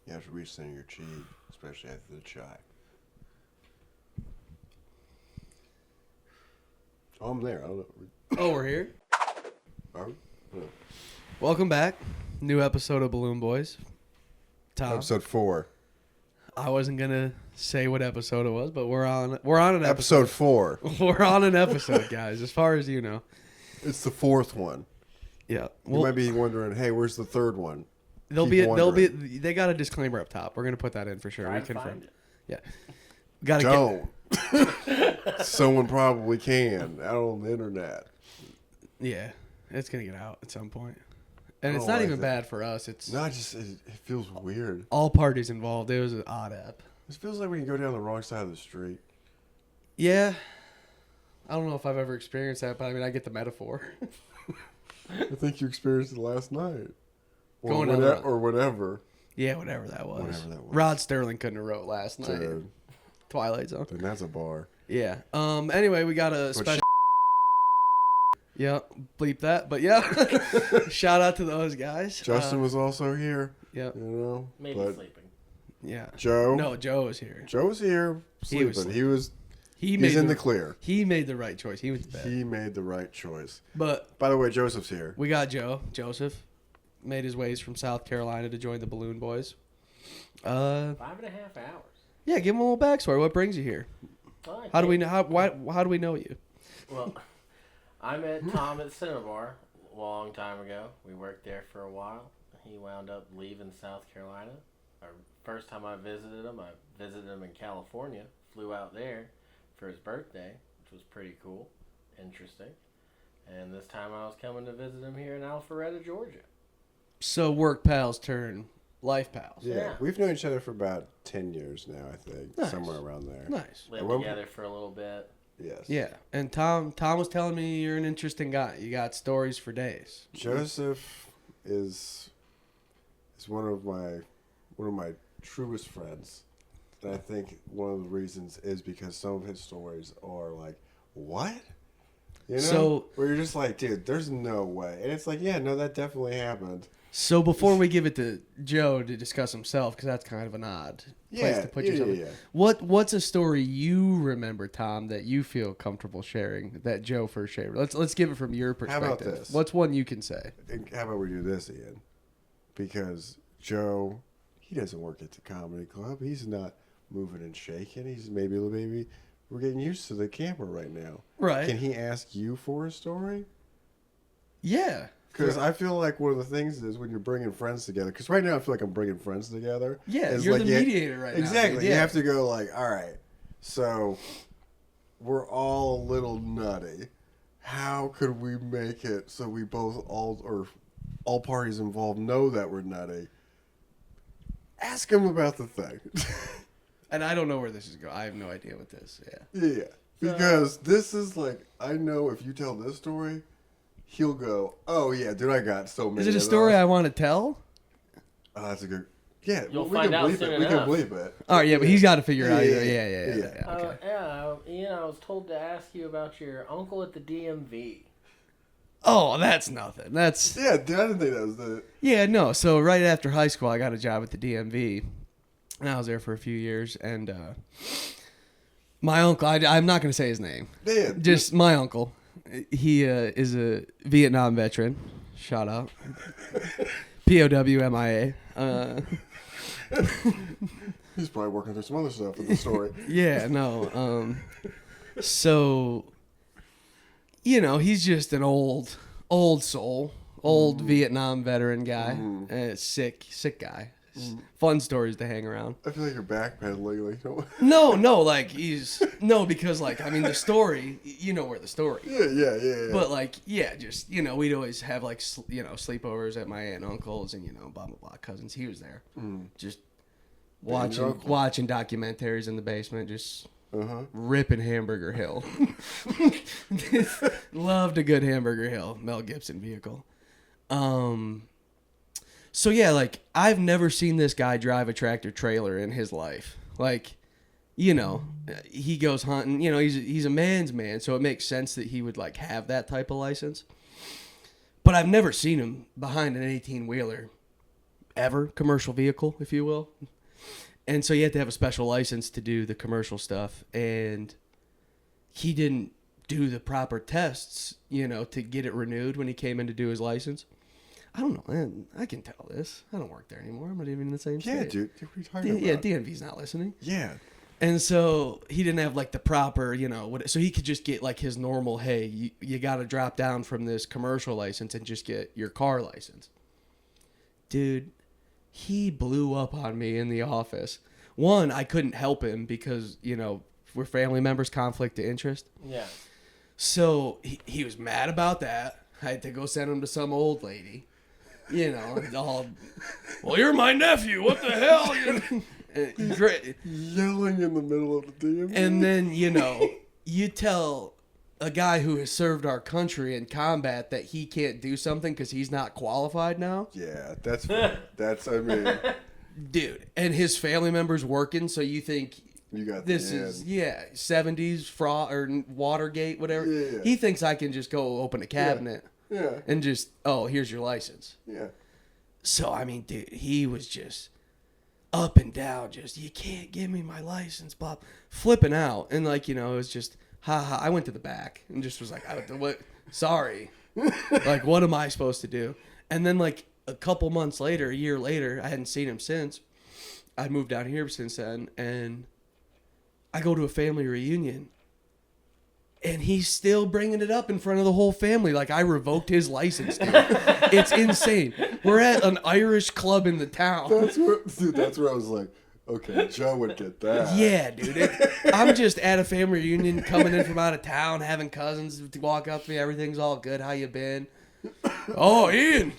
You have to re-center your cheek, especially after the chai. Oh, I'm there. I don't know. Oh, we're here? Are we? No. Welcome back. New episode of Balloon Boys. Tom, Episode 4. I wasn't going to say what episode it was, but we're on an episode. Episode 4. We're on an episode, guys, as far as you know. It's the 4th one. Yeah. You might be wondering, hey, where's the 3rd one? They got a disclaimer up top. We're going to put that in for sure. Try We and confirm. find it. Yeah. Got to Don't. Someone probably can out on the internet. Yeah. It's going to get out at some point. And it's I not don't even like bad for us. It's No, it feels weird. all parties involved. It was an odd app. It feels like when you go down the wrong side of the street. Yeah. I don't know if I've ever experienced that, but I mean, I get the metaphor. I think you experienced it last night. Going down the- Or whatever. Yeah, whatever that was. Whatever that was. Rod Sterling couldn't have wrote last night. Dude, Twilight Zone. then that's a bar. Yeah. Anyway, we got a But special. Yeah, bleep that. But yeah, shout out to those guys. Justin was also here. Yeah. You know, Maybe but sleeping. Yeah. Joe. No, Joe was here. Joe's here He was sleeping. He He's in the clear. He made the right choice. He was bad. He made the right choice. But By the way, Joseph's here. we got Joseph, made his ways from South Carolina to join the Balloon Boys. 5.5 hours. Yeah, give him a little backstory. What brings you here? Oh, How do we know? How do we know you? Well, I met Tom at Cinnabar a long time ago. We worked there for a while. He wound up leaving South Carolina. First time I visited him in California. Flew out there for his birthday, which was pretty cool, interesting. And this time I was coming to visit him here in Alpharetta, Georgia. So work pals turn life pals. Yeah. We've known each other for about 10 years now, I think. Nice. Somewhere around there. Nice. Lived Well, together for a little bit. Yes. Yeah, and Tom was telling me you're an interesting guy. You got stories for days. Joseph is one of my truest friends. And I think one of the reasons is because some of his stories are like, what? You know? So- where you're just like, dude, there's no way. And it's like, yeah, no, that definitely happened. So before we give it to Joe to discuss himself, because that's kind of an odd place to put yourself in. Yeah. What's a story you remember, Tom, that you feel comfortable sharing that Joe first shared? Let's give it from your How perspective. about this? What's one you can say? And how about we do this, Ian? Because Joe, he doesn't work at the comedy club. He's not moving and shaking. He's maybe we're getting used to the camera right now. Right. Can he ask you for a story? Yeah. Because I feel like one of the things is when you're bringing friends together. Because right now I feel like I'm bringing friends together. Yeah, It's you're like the mediator right now. Exactly. dude. You Yeah. have to go like, all right, so we're all a little nutty. How could we make it so we all parties involved know that we're nutty? Ask him about the thing. And I don't know where this is going. I have no idea what this. Yeah. Yeah. Because this is like, I know if you tell this story, he'll go, oh yeah, dude, I got so many. Is it a of story those. I want to tell? Oh, that's a good. Yeah, You'll we find can out bleep soon it. We enough. can bleep it. All right, yeah, but he's got to figure out. Yeah. Yeah. Okay. Yeah, I was told to ask you about your uncle at the DMV. Oh, that's nothing. That's Yeah, dude, I didn't think that was the. yeah, no. So right after high school, I got a job at the DMV, and I was there for a few years. And my uncle, I'm not going to say his name, Man, just my uncle. He is a Vietnam veteran. Shout out. POW MIA. he's probably working through some other stuff in the story. Yeah, no. So, you know, he's just an old soul, old Vietnam veteran guy, sick guy. Fun stories to hang around. I feel like you're backpedaling. Like, No, like because like I mean the story, you know where the story. yeah. But like just we'd always have like sleepovers at my aunt and uncle's and blah blah blah cousins. He was there, just watching documentaries in the basement, just ripping Hamburger Hill. Loved a good Hamburger Hill, Mel Gibson vehicle. So yeah, like I've never seen this guy drive a tractor trailer in his life. Like, he goes hunting. He's a man's man, so it makes sense that he would like have that type of license. But I've never seen him behind an 18-wheeler ever, commercial vehicle, if you will. And so you have to have a special license to do the commercial stuff. And he didn't do the proper tests, to get it renewed when he came in to do his license. I don't know, man. I can tell this. I don't work there anymore. I'm not even in the same state. Yeah, dude. What are you talking about? Yeah, DMV's not listening. Yeah. And so he didn't have, like, the proper, so he could just get, like, his normal, hey, you got to drop down from this commercial license and just get your car license. Dude, he blew up on me in the office. One, I couldn't help him because, we're family members, conflict of interest. Yeah. So he was mad about that. I had to go send him to some old lady. All, well, you're my nephew. What the hell? Yelling in the middle of the DMV. And then, you tell a guy who has served our country in combat that he can't do something because he's not qualified now. Yeah, that's Dude, and his family member's working, so you think you got this is 70s fraud or Watergate, whatever. Yeah. He thinks I can just go open a cabinet and just, here's your license. Yeah. So, I mean, dude, he was just up and down, just, you can't give me my license, Bob. Flipping out. And, like, it was just, ha. I went to the back and just was like, what? Sorry. Like, what am I supposed to do? And then, like, a couple months later, a year later, I hadn't seen him since. I'd moved down here since then, and I go to a family reunion, and he's still bringing it up in front of the whole family like I revoked his license, dude. It's insane. We're at an Irish club in the town. That's where I was like, okay, Joe would get that. Yeah, dude. I'm just at a family reunion, coming in from out of town, having cousins walk up to me. Everything's all good. How you been? Oh, Ian.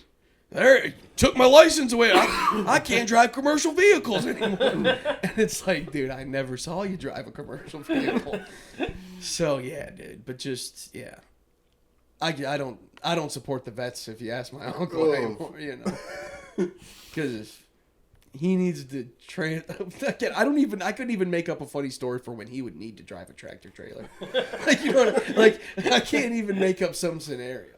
There, took my license away. I can't drive commercial vehicles anymore. And it's like, dude, I never saw you drive a commercial vehicle. So yeah, dude. But just I don't support the vets if you ask my uncle anymore. Because he needs to train. I couldn't even make up a funny story for when he would need to drive a tractor trailer. I can't even make up some scenario.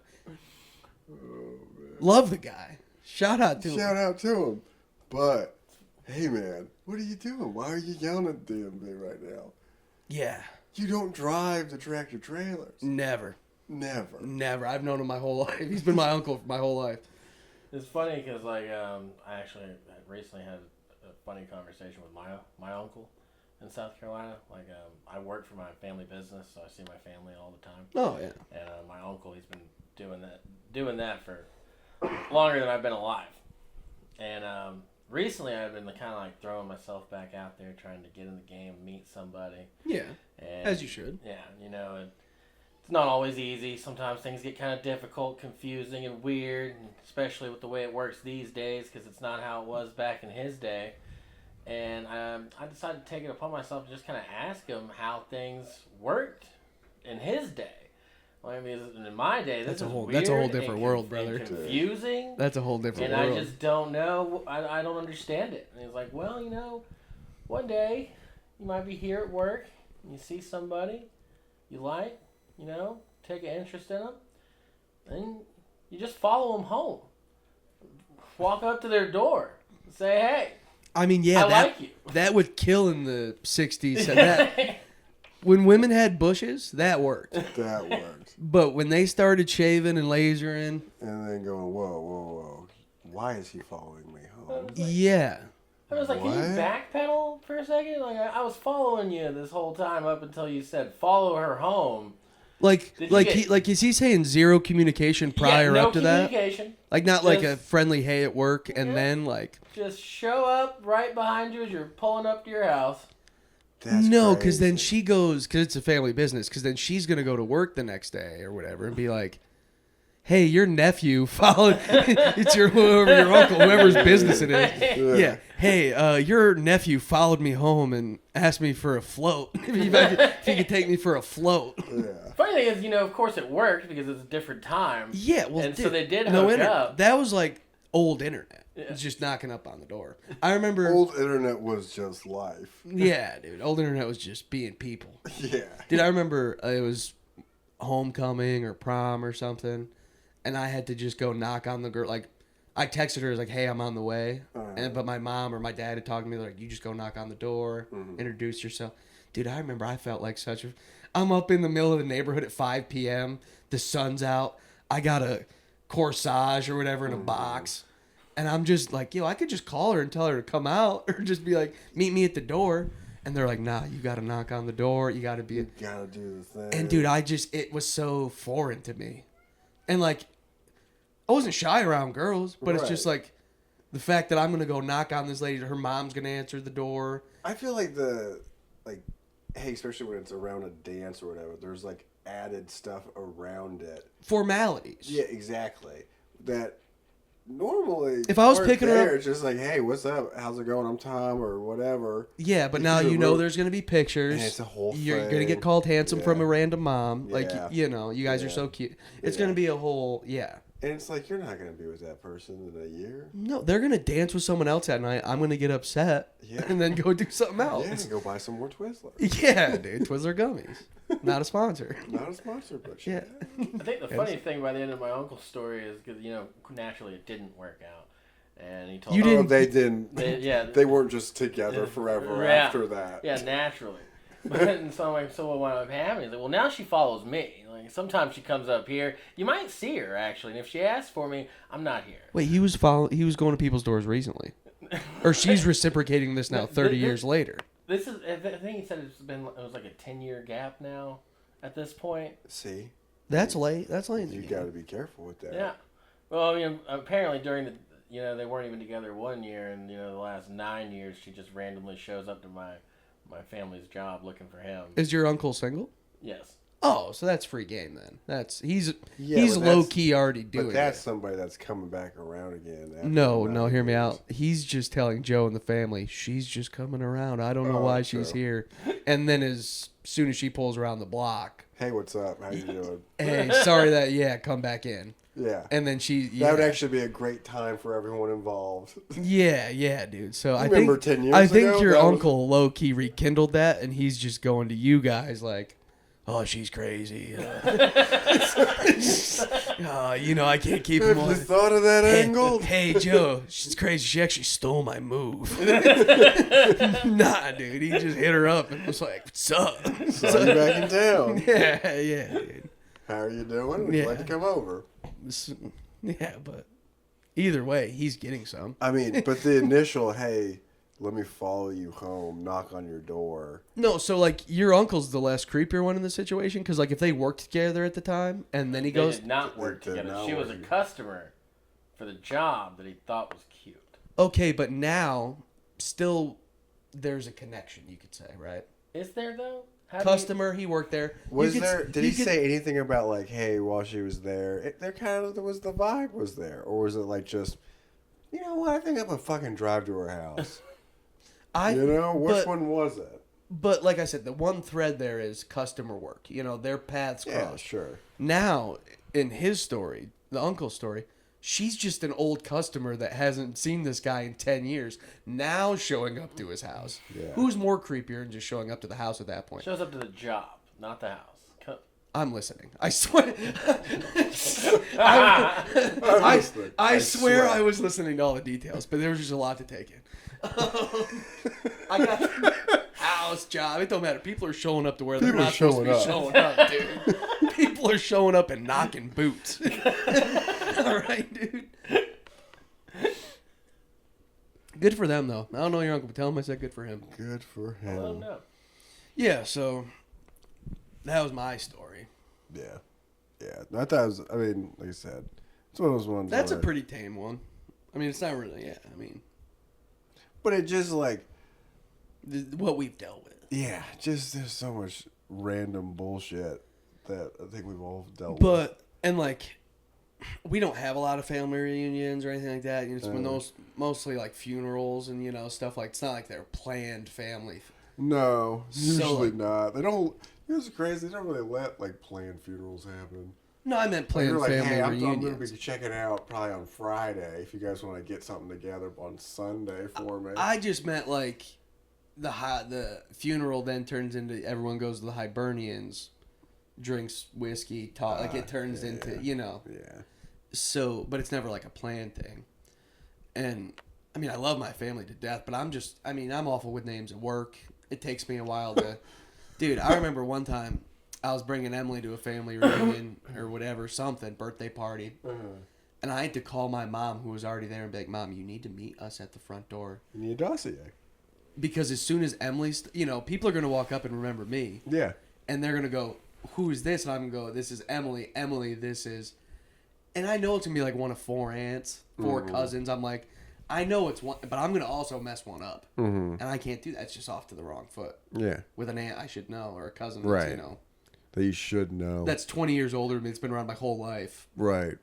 Love the guy. Shout out to him. But, hey, man, what are you doing? Why are you yelling at DMV right now? Yeah. You don't drive the tractor trailers. Never. I've known him my whole life. He's been my uncle my whole life. It's funny because, like, I actually recently had a funny conversation with my uncle in South Carolina. Like, I work for my family business, so I see my family all the time. Oh, yeah. And my uncle, he's been doing that for longer than I've been alive. And recently I've been kind of like throwing myself back out there, trying to get in the game, meet somebody. Yeah, and, as you should. Yeah, it's not always easy. Sometimes things get kind of difficult, confusing, and weird, especially with the way it works these days, because it's not how it was back in his day. And I decided to take it upon myself to just kind of ask him how things worked in his day. I mean, in my day, that's a whole different world, brother. Confusing. That's a whole different world. And I just don't know. I don't understand it. And he's like, well, one day you might be here at work and you see somebody you like, take an interest in them, and you just follow them home. Walk up to their door and say, hey. I mean, yeah, like you. That would kill in the 60s. When women had bushes, that worked. That worked. But when they started shaving and lasering. And then going, whoa. Why is he following me home? Yeah. I was like, can you backpedal for a second? Like, I was following you this whole time up until you said follow her home. Is he saying zero communication prior up to that? Like, not just, like a friendly hey at work and then like. Just show up right behind you as you're pulling up to your house. No, because then she goes, because it's a family business, because then she's going to go to work the next day or whatever and be like, hey, your nephew followed, it's your uncle, whoever's business it is. Yeah. Hey, your nephew followed me home and asked me for a float. if he could take me for a float. Yeah. Funny thing is, of course it worked because it's a different time. Yeah, well, and so they did hook up. That was like old internet. Yeah. It's just knocking up on the door. I remember... Old internet was just life. Yeah, dude. Old internet was just being people. Yeah. Dude, I remember it was homecoming or prom or something, and I had to just go knock on the girl. Like, I texted her, like, hey, I'm on the way. But my mom or my dad had talked to me, like, you just go knock on the door, introduce yourself. Dude, I remember I felt like such a... I'm up in the middle of the neighborhood at 5 p.m. The sun's out. I got a corsage or whatever in a box. And I'm just like, I could just call her and tell her to come out. Or just be like, meet me at the door. And they're like, nah, you got to knock on the door. You got to be... You got to do the thing. And, dude, it was so foreign to me. And, like... I wasn't shy around girls, but it's just like the fact that I'm going to go knock on this lady, her mom's going to answer the door. I feel like hey, especially when it's around a dance or whatever, there's like added stuff around it. Formalities. Yeah, exactly. That normally, if I was picking her up, it's just like, hey, what's up? How's it going? I'm Tom or whatever. Yeah, but now there's going to be pictures. And it's a whole thing. You're going to get called handsome from a random mom. Yeah. Like, you guys are so cute. It's going to be a whole, And it's like, you're not going to be with that person in a year. No, they're going to dance with someone else at night. I'm going to get upset and then go do something else. Yeah, and go buy some more Twizzlers. Yeah, dude. Twizzler gummies. Not a sponsor. Not a sponsor, but yeah. I think the funny thing by the end of my uncle's story is because, naturally it didn't work out. And he told me. They didn't. They weren't just together forever after that. Yeah, naturally. And so I'm like, so what wound up happening? He's like, well, now she follows me. Like, sometimes she comes up here. You might see her, actually. And if she asks for me, I'm not here. Wait, he was going to people's doors recently. Or she's reciprocating this now 30 years later. I think he said it was like a 10-year gap now at this point. See? That's late. That's late. You got to be careful with that. Yeah. Well, apparently during the, they weren't even together 1 year. And, the last 9 years, she just randomly shows up to my family's job looking for him. Is your uncle single? Yes. Oh, so that's free game then. He's low key already doing it. But that's somebody that's coming back around again. No, hear me out. He's just telling Joe and the family, she's just coming around. I don't know why she's here. And then as soon as she pulls around the block, hey, what's up? How you doing? Hey, sorry come back in. Yeah. And then that would actually be a great time for everyone involved. Yeah, dude. So I think 10 years ago, I think your uncle low key rekindled that, and he's just going to you guys like, oh, she's crazy. I can't keep him on. Have you thought of that angle? Hey, Joe, she's crazy. She actually stole my move. Nah, dude. He just hit her up and was like, what's up? Saw you back in town. Yeah, dude. How are you doing? Would you like to come over? Yeah, but either way, he's getting some. I mean, but the initial, hey, let me follow you home, knock on your door. No, so, like, your uncle's the less creepier one in the situation, because, like, if they worked together at the time, and then he goes... They did not work together. She was a customer for the job that he thought was cute. Okay, but now, still, there's a connection, you could say, right? Is there, though? Customer, he worked there. Did he say anything about, like, hey, while she was there, there was the vibe was there? Or was it, like, just, you know what, I think I'm going to fucking drive to her house. Which one was it? But like I said, the one thread there is customer work. Their paths cross. Yeah, sure. Now, in his story, the uncle's story, she's just an old customer that hasn't seen this guy in 10 years, now showing up to his house. Yeah. Who's more creepier than just showing up to the house at that point? Shows up to the job, not the house. I'm listening. I swear. I swear I was listening to all the details, but there was just a lot to take in. I got house, job. It don't matter. People are showing up to where they're not supposed to be showing up, dude. People are showing up and knocking boots. All right, dude. Good for them, though. I don't know your uncle, but tell him I said good for him. Good for him. I don't know. Yeah, so that was my story. Yeah. I thought it was, like I said, it's one of those ones. That's a pretty tame one. It's not really, But it just, like... what we've dealt with. Yeah, just there's so much random bullshit that I think we've all dealt with. But, and, like, we don't have a lot of family reunions or anything like that. It's mostly, like, funerals and, stuff like... It's not like they're planned family. No, usually not. They don't... It's crazy. They don't really let, like, planned funerals happen. No, I meant planned family reunions. I'm going to be checking out probably on Friday if you guys want to get something together on Sunday for me. I just meant, like, the funeral then turns into everyone goes to the Hibernians, drinks whiskey, talk. Like, it turns into, Yeah. So, but it's never, like, a planned thing. And I mean, I love my family to death, but I'm awful with names at work. It takes me a while to, dude. I remember one time I was bringing Emily to a family reunion or whatever, birthday party, and I had to call my mom, who was already there, and be like, "Mom, you need to meet us at the front door." You need a dossier. Because as soon as Emily's, people are gonna walk up and remember me. Yeah. And they're gonna go, "Who is this?" And I'm gonna go, "This is Emily. Emily, this is," and I know it's gonna be like one of 4 aunts, 4 cousins. I'm like, I know it's one, but I'm going to also mess one up. And I can't do that. It's just off to the wrong foot. Yeah. With an aunt I should know, or a cousin right. that's, that you should know. That's 20 years older than me. It's been around my whole life. Right.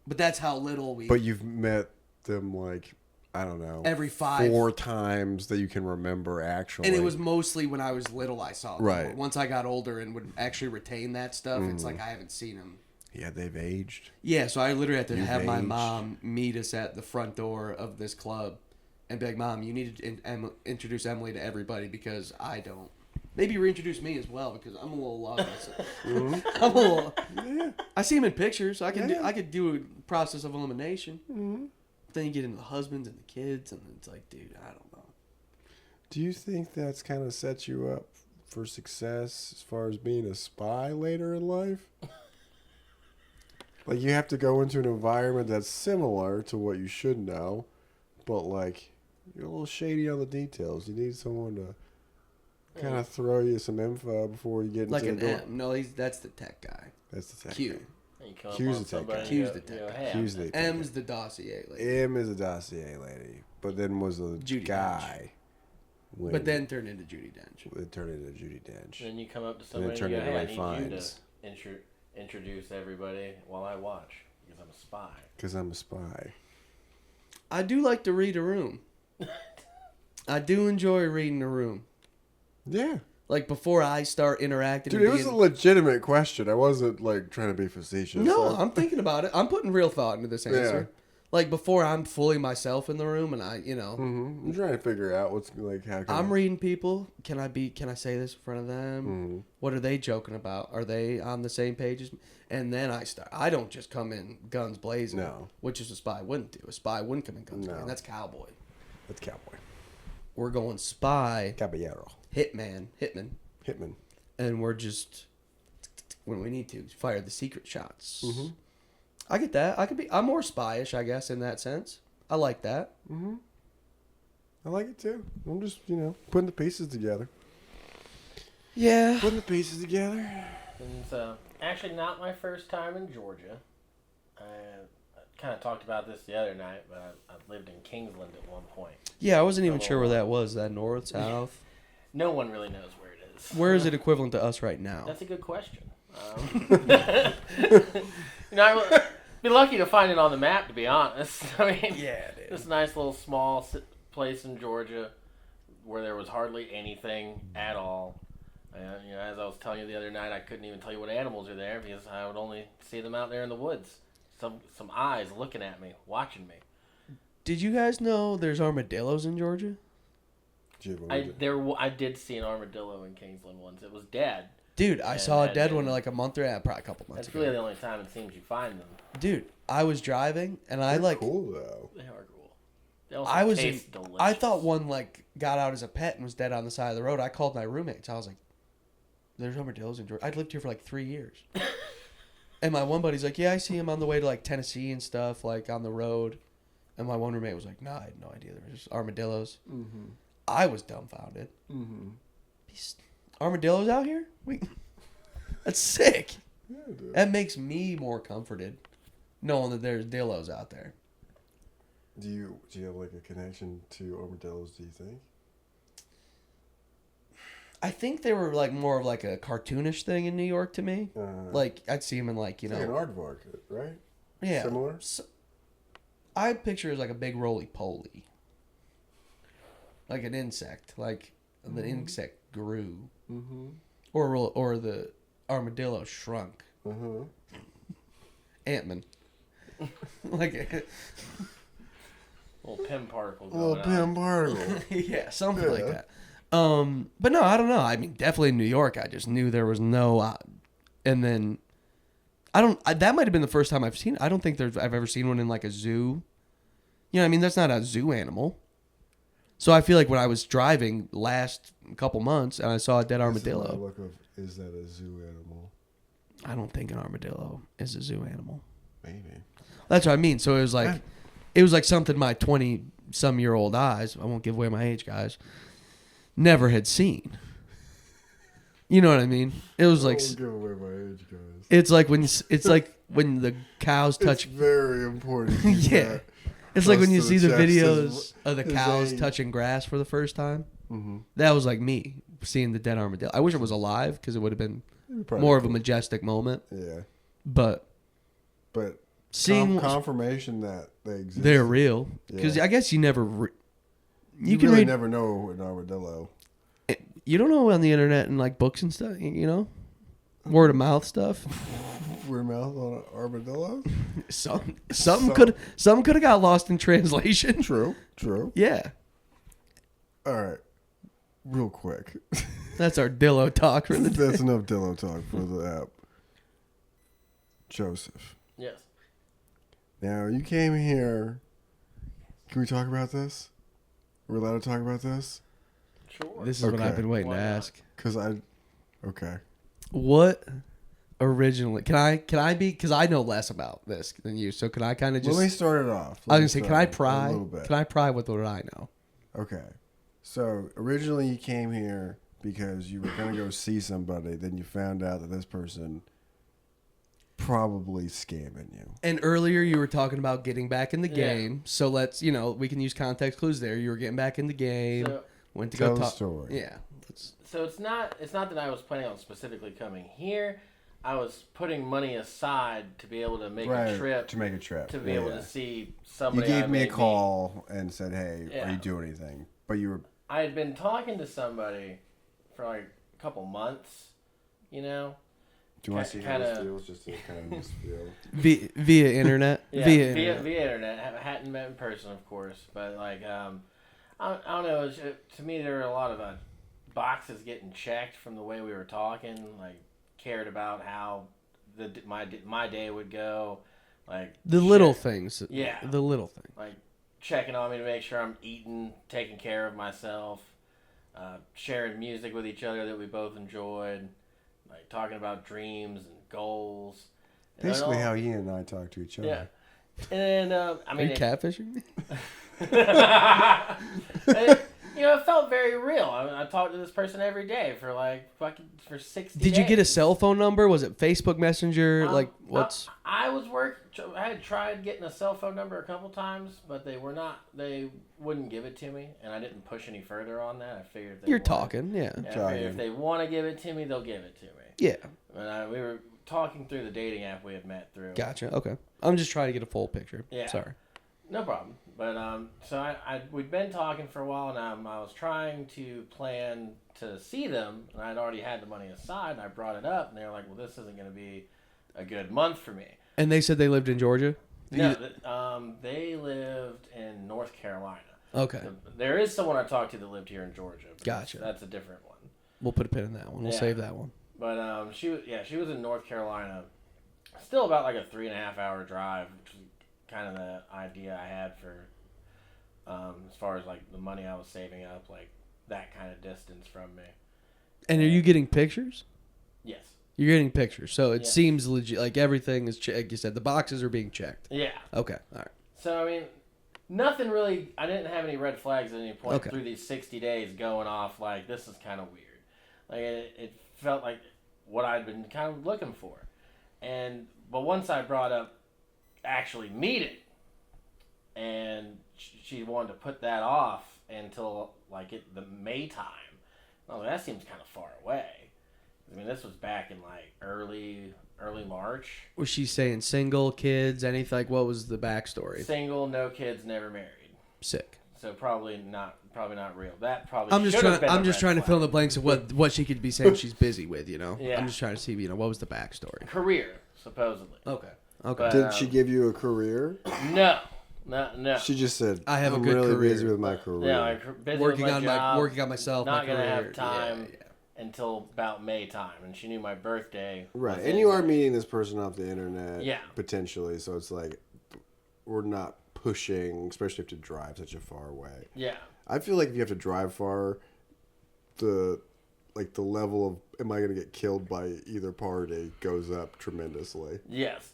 But that's how little we... But you've met them, like, I don't know. Every 4 times that you can remember, actually. And it was mostly when I was little I saw them. Right. Once I got older and would actually retain that stuff, it's like I haven't seen them. Yeah, they've aged. Yeah, so I literally had to have my mom meet us at the front door of this club and be like, "Mom, you need to introduce Emily to everybody because I don't." Maybe reintroduce me as well because I'm a little lost. I'm a little. Yeah. I see him in pictures. So I could do a process of elimination. Then you get into the husbands and the kids, and it's like, dude, I don't know. Do you think that's kind of set you up for success as far as being a spy later in life? Like, you have to go into an environment that's similar to what you should know, but, like, you're a little shady on the details. You need someone to kind of throw you some info before you get into the door. No, that's the tech guy. That's the tech Q. guy. Q's the tech guy. Q's the tech guy. Q's the tech guy. M's the dossier lady. M is a dossier lady, but then was a Judi guy. But then turned into Judi Dench. It turned into Judi Dench. Then you come up to somebody and you go, "Hey, I need you to introduce everybody while I watch because I'm a spy." Because I'm a spy. I do like to read a room. I do enjoy reading a room. Yeah. Like, before I start interacting. Dude, it was a legitimate question. I wasn't, like, trying to be facetious. No, I'm thinking about it. I'm putting real thought into this answer. Yeah. Like, before I'm fully myself in the room and I, I'm trying to figure out what's, like, how can I'm reading people. Can I say this in front of them? What are they joking about? Are they on the same page as me? And then I don't just come in guns blazing. No. Which is a spy wouldn't do. A spy wouldn't come in guns blazing. That's cowboy. That's cowboy. We're going spy. Caballero. Hitman. And we're just, when we need to, fire the secret shots. I get that. I'm more spy-ish, I guess, in that sense. I like that. I like it too. I'm just, putting the pieces together. Yeah. Putting the pieces together. And so, actually not my first time in Georgia. I kind of talked about this the other night, but I lived in Kingsland at one point. Yeah, I wasn't even sure where that was. Is that north, south? No one really knows where it is. Where is it equivalent to us right now? That's a good question. I would be lucky to find it on the map, to be honest. I mean, yeah, dude. This nice little small place in Georgia where there was hardly anything at all. And, as I was telling you the other night, I couldn't even tell you what animals are there because I would only see them out there in the woods. Some eyes looking at me, watching me. Did you guys know there's armadillos in Georgia? I did see an armadillo in Kingsland once. It was dead. Dude, I saw a dead one like a month or probably a couple months ago. That's really the only time it seems you find them. Dude, I was driving and They're cool though. They are cool. They also taste delicious. I thought one got out as a pet and was dead on the side of the road. I called my roommates. I was like, "There's armadillos in Georgia." I'd lived here for 3 years. And my one buddy's like, "Yeah, I see him on the way to Tennessee and stuff, on the road." And my one roommate was like, "No, I had no idea there was armadillos." I was dumbfounded. These armadillos out here? That's sick. Yeah, dude. That makes me more comforted, knowing that there's dillos out there. Do you have a connection to armadillos? Do you think? I think they were more of a cartoonish thing in New York to me. I'd see them in like an aardvark, right? Yeah. Similar. So, I picture it as a big roly-poly. Like an insect. The insect grew. Or the armadillo shrunk. Ant-Man. Little Pym particle. Yeah, something like that. But no, I don't know. I mean, definitely in New York, I just knew there was no... and then... that might have been the first time I've seen... I don't think I've ever seen one in a zoo. You know what I mean? That's not a zoo animal. So I feel like when I was driving last couple months and I saw a dead armadillo. Is that a zoo animal? I don't think an armadillo is a zoo animal. Maybe. That's what I mean. So it was like something my 20-some-year-old eyes, I won't give away my age, guys, never had seen. You know what I mean? It was like, Don't give away my age, guys. it's like when the cows touch. It's very important. Yeah. It's like when you see the videos his of the cows age. touching grass for the first time. Mm-hmm. That was like me seeing the dead armadillo. I wish it was alive because it would have been more of a majestic moment. Yeah. But seeing confirmation that they exist. they're real. Because Yeah. I guess you never... you can really read... never know an armadillo. You don't know on the internet and like books and stuff, you know? Word of mouth stuff. Word of mouth on an armadillo? Something could have got lost in translation. True. Yeah. All right. Real quick. That's our Dillo talk for the day. That's enough Dillo talk for the app. Joseph. Yes. Now, you came here. Can we talk about this? We're allowed to talk about this? Sure. This is what I've been waiting Why to not? ask. Okay. What originally... Can I be... Because I know less about this than you, so can I kind of just... Let me start it off. I was going to say, can I A pry? little bit. Can I pry with what I know? Okay. So, originally you came here because you were going to go see somebody, then you found out that this person probably scamming you. And earlier you were talking about getting back in the game, so let's, we can use context clues there. You were getting back in the game, went to tell go the talk. story. Yeah. So it's not that I was planning on specifically coming here. I was putting money aside to be able to make a trip. To make a trip. To be able to see You somebody. gave me a call and said, hey, Yeah. are you doing anything? But you were... I had been talking to somebody for like a couple months, Do you want to see how kinda- this feels? Just to kind of feel. Via internet. Yeah, via via internet. internet. Hadn't met in person, of course, but like I don't know. To me, there were a lot of boxes getting checked from the way we were talking. Like cared about how my day would go. Like The little things. Yeah. The little things. Like checking on me to make sure I'm eating, taking care of myself, sharing music with each other that we both enjoyed, like talking about dreams and goals. Basically how Ian and I talk to each other. Yeah. And Are you catfishing me? it felt very real. I talked to this person every day for like for 60 Did days. you get a cell phone number? Was it Facebook Messenger? What's... I had tried getting a cell phone number a couple times, but they wouldn't give it to me, and I didn't push any further on that. I figured You're talking, yeah. I figured if they want to give it to me, they'll give it to me. Yeah. And we were talking through the dating app we had met through. Gotcha. Okay. I'm just trying to get a full picture. Yeah. Sorry. No problem. But so we'd been talking for a while, and I was trying to plan to see them, and I'd already had the money aside, and I brought it up, and they were like, "Well, this isn't going to be a good month for me." And they said they lived in Georgia? No, they lived in North Carolina. Okay. There is someone I talked to that lived here in Georgia. But Gotcha. That's a different one. We'll put a pin in that one. We'll Yeah. save that one. But she was in North Carolina. Still about like a 3.5 hour drive, which was kind of the idea I had for as far as like the money I was saving up, like that kind of distance from me. And are you getting pictures? Yes. You're getting pictures. So it Yeah. seems legit. Like everything is, like you said, the boxes are being checked. Yeah. Okay. All right. So, I mean, nothing really, I didn't have any red flags at any point Okay. through these 60 days going off like, this is kind of weird. Like, it felt like what I'd been kind of looking for. But once I brought up actually meeting, and she wanted to put that off until, like, the May time, I was like, that seems kind of far away. I mean, this was back in, like, early March. Was she saying single, kids, anything? Like, what was the backstory? Single, no kids, never married. Sick. So probably not real. That probably. I'm just should have trying. been I'm a just red trying to flag. fill in the blanks of what she could be saying she's busy with. Yeah. I'm just trying to see. What was the backstory? Career, supposedly. Okay. But, Did she give you a career? No. She just said, I have a I'm good really career. busy with my career. Yeah, like busy Working with my on job, working on myself. Not my gonna career. have time Yeah. until about May time, and she knew my birthday. Right, was and in you are May. meeting this person off the internet, Yeah. potentially. So it's like we're not pushing, especially if you have to drive such a far way. Yeah. I feel like if you have to drive far, the level of am I going to get killed by either party goes up tremendously. Yes.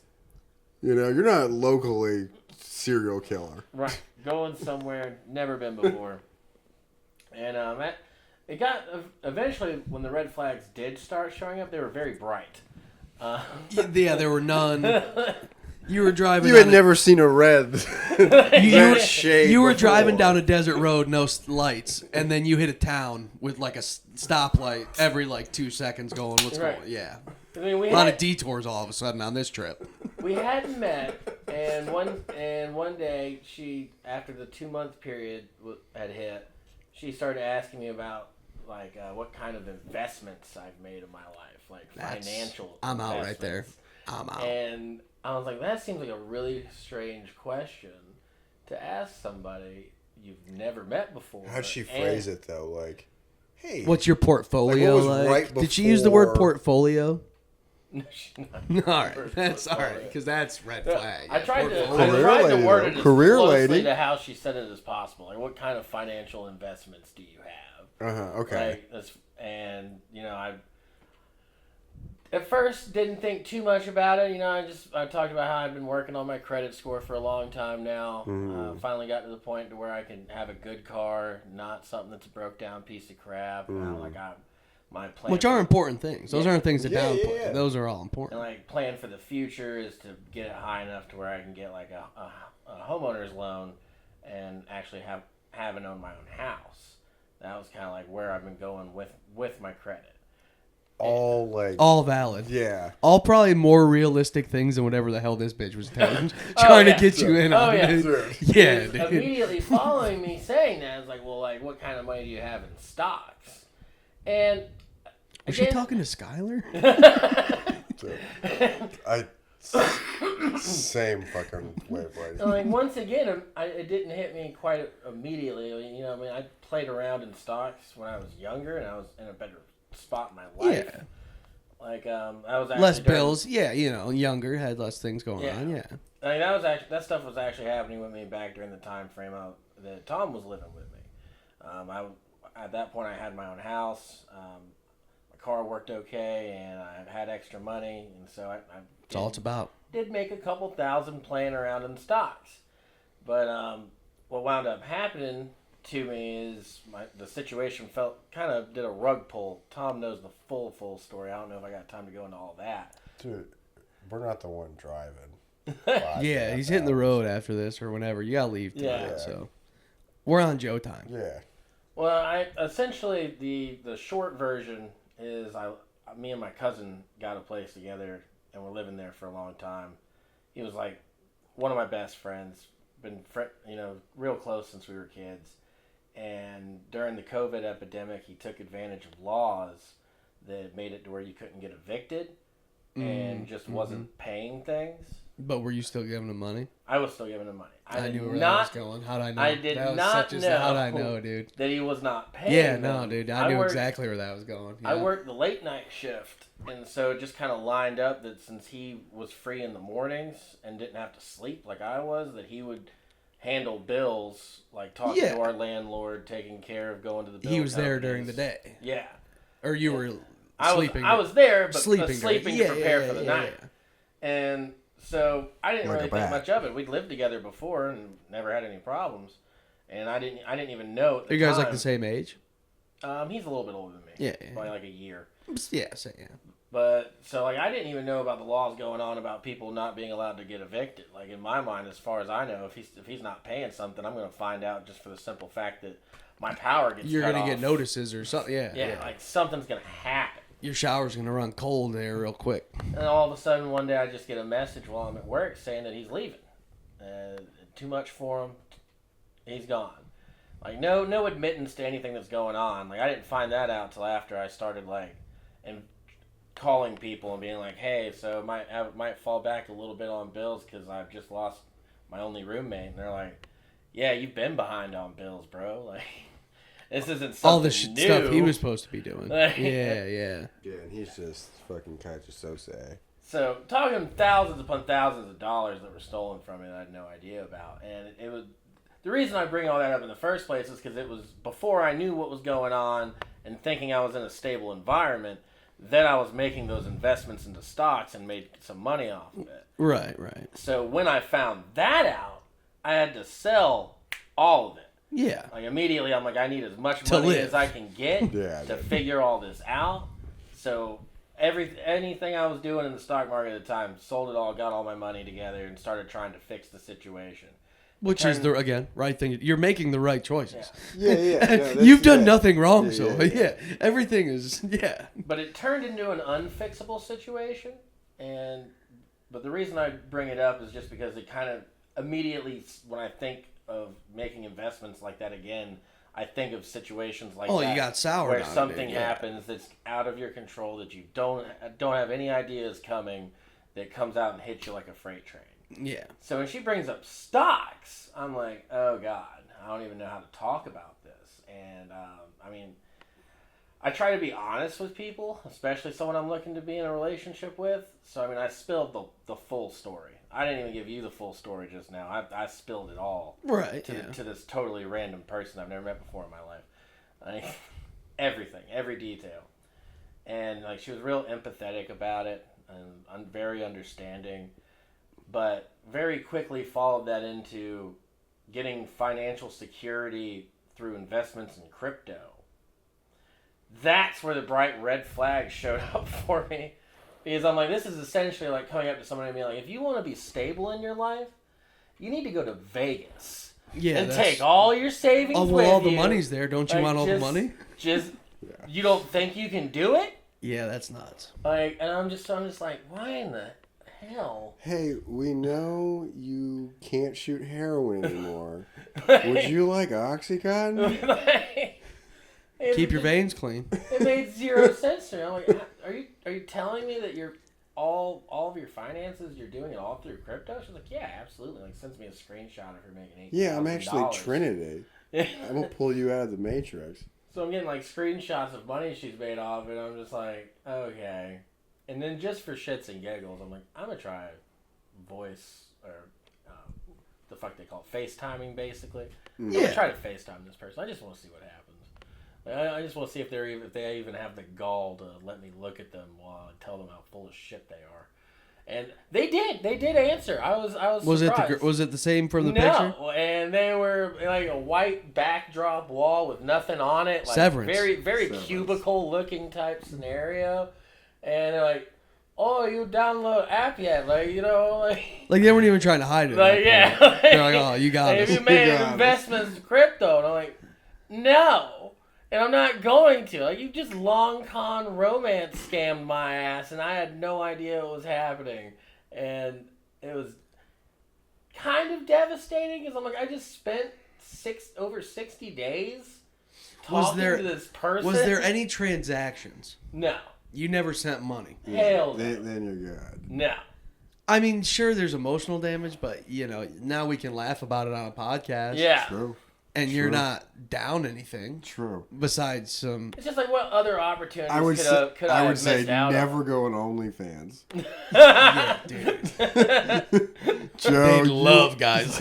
You know, you're not locally serial killer. Right. Going somewhere never been before. And it got eventually when the red flags did start showing up, they were very bright. Yeah, there were none. You were driving. You had never seen a red shade. You were before. driving down a desert road, no lights, and then you hit a town with like a stoplight every like 2 seconds. Going, what's Right. going? Yeah, I mean, a lot of detours all of a sudden on this trip. We hadn't met, and one day she, after the 2-month period had hit, she started asking me about like what kind of investments I've made in my life, like financial. I'm out right there. I'm out. And I was like, that seems like a really strange question to ask somebody you've never met before. How'd she phrase it though? Like, hey, what's your portfolio like? What was right Did she use the word before- portfolio? No, she's not. All right, that's all right because that's red flag. I tried to lady, word it as career closely lady. to how she said it as possible. Like, what kind of financial investments do you have? Okay. Like, and I at first didn't think too much about it. I talked about how I've been working on my credit score for a long time now. Finally got to the point to where I can have a good car, not something that's a broke down piece of crap. My plan, Which are important things. Those aren't things to downplay. yeah. Those are all important. and like plan for the future is to get it high enough to where I can get like a homeowner's loan and actually have and own my own house. That was kind of like where I've been going with my credit. All valid. Yeah. All probably more realistic things than whatever the hell this bitch was trying to get you in on. Yeah. Dude. Yeah, Because dude. immediately following me saying that, I was like, well, like, what kind of money do you have in stocks? And Was she talking to Skylar? Same fucking wavelength. And like once again, it didn't hit me quite immediately. I played around in stocks when I was younger, and I was in a better spot in my life. Yeah. Like I was actually Less bills. Yeah, younger, had less things going on. Yeah. I mean, that stuff was actually happening with me back during the time frame that Tom was living with me. At that point, I had my own house. My car worked okay, and I had extra money, and so That's all it's about. Did make a couple thousand playing around in stocks. But what wound up happening to me is the situation kind of did a rug pull. Tom knows the full story. I don't know if I got time to go into all that. Dude, we're not the one driving. Yeah, he's hitting the road after this or whenever. You gotta leave tonight, Yeah. so we're on Joe time. Yeah. Well, essentially the short version is me and my cousin got a place together and we're living there for a long time. He was like one of my best friends, been real close since we were kids. And during the COVID epidemic, he took advantage of laws that made it to where you couldn't get evicted and just wasn't paying things. But were you still giving him money? I was still giving him money. I knew where that was going. How'd I know? I did that was not such know. How'd I know, dude? That he was not paying. Yeah, no, them. dude. I knew exactly where that was going. Yeah. I worked the late night shift, and so it just kind of lined up that since he was free in the mornings and didn't have to sleep like I was, that he would handle bills, like talking to our landlord, taking care of going to the bill He was there companies. during the day. Yeah. Or you were sleeping. I was there, but sleeping Yeah, to prepare for the yeah, night. yeah. And so I didn't Like really a think bat. much of it. We'd lived together before and never had any problems. And I didn't even know at the Are you guys time. like the same age? He's a little bit older than me. Yeah. By like a year. Yeah, same. Yeah. But so like I didn't even know about the laws going on about people not being allowed to get evicted. Like in my mind, as far as I know, if he's not paying something, I'm going to find out just for the simple fact that my power gets You're cut gonna off. get notices or something. Yeah, Yeah, like something's going to happen. your shower's gonna run cold there real quick. And all of a sudden, one day I just get a message while I'm at work saying that he's leaving. Too much for him. He's gone. Like no admittance to anything that's going on. Like I didn't find that out till after I started and calling people and being like, hey, so I might fall back a little bit on bills because I've just lost my only roommate. And they're like, yeah, you've been behind on bills, bro. Like this isn't something All the stuff he new. was supposed to be doing. Yeah. Yeah, and he's just fucking kind of so sad. So talking thousands upon thousands of dollars that were stolen from me that I had no idea about, and it was the reason I bring all that up in the first place is because it was before I knew what was going on and thinking I was in a stable environment. Then I was making those investments into stocks and made some money off of it. Right. So when I found that out, I had to sell all of it. Yeah. Like immediately, I'm like, I need as much money as I can get to figure all this out. So anything I was doing in the stock market at the time, sold it all, got all my money together, and started trying to fix the situation. Which is the right thing. You're making the right choices. Yeah. You've done nothing wrong, everything is But it turned into an unfixable situation, but the reason I bring it up is just because it kind of immediately, when I think of making investments like that again, I think of situations like that. Oh, you got sour where something happens that's out of your control that you don't have any idea is coming, that comes out and hits you like a freight train. Yeah. So when she brings up stocks, I'm like, oh God, I don't even know how to talk about this. And I mean, I try to be honest with people, especially someone I'm looking to be in a relationship with. So I mean, I spilled the full story. I didn't even give you the full story just now. I spilled it all to this totally random person I've never met before in my life. Like, everything, every detail. And like, she was real empathetic about it and very understanding. But very quickly followed that into getting financial security through investments in crypto. That's where the bright red flag showed up for me. Because I'm like, this is essentially like coming up to somebody and being like, if you want to be stable in your life, you need to go to Vegas. Yeah, and take all your savings with you. All the money's there. Don't you want all the money? You don't think you can do it? Yeah, that's nuts. Like, and I'm just like, why in the hell? Hey, we know you can't shoot heroin anymore. Would you like Oxycontin? Keep your veins clean. It made zero sense to me. I'm like, are you telling me that you're all of your finances, you're doing it all through crypto? She's like, yeah, absolutely. Like, sends me a screenshot of her making $8,000. Yeah, I'm actually Trinity. I'm gonna pull you out of the Matrix. So I'm getting like screenshots of money she's made off, and I'm just like, okay. And then just for shits and giggles, I'm like, I'm gonna try voice or the fuck they call it, FaceTiming, basically. I'm gonna try to FaceTime this person. I just want to see what happens. I just want to see if they even have the gall to let me look at them while I tell them how full of shit they are. And they did. They did answer. I was surprised. Was it the same from the picture? No, and they were like a white backdrop wall with nothing on it. Like Severance. Very, very cubicle looking type scenario. And they're like, oh, you download app yet? Like, you know, like they weren't even trying to hide it. Like, yeah. They're like, oh, you got it. Have you made investments in crypto? And I'm like, no. And I'm not going to. Like, you just long con romance scammed my ass, and I had no idea what was happening. And it was kind of devastating, because I'm like, I just spent over 60 days talking to this person. Was there any transactions? No. You never sent money. Hell no. Then you're good. No. I mean, sure, there's emotional damage, but, you know, now we can laugh about it on a podcast. Yeah. True. And you're not down anything. True. Besides some... It's just like, what other opportunities I would say never go on OnlyFans. Yeah, dude. Joe, they love guys.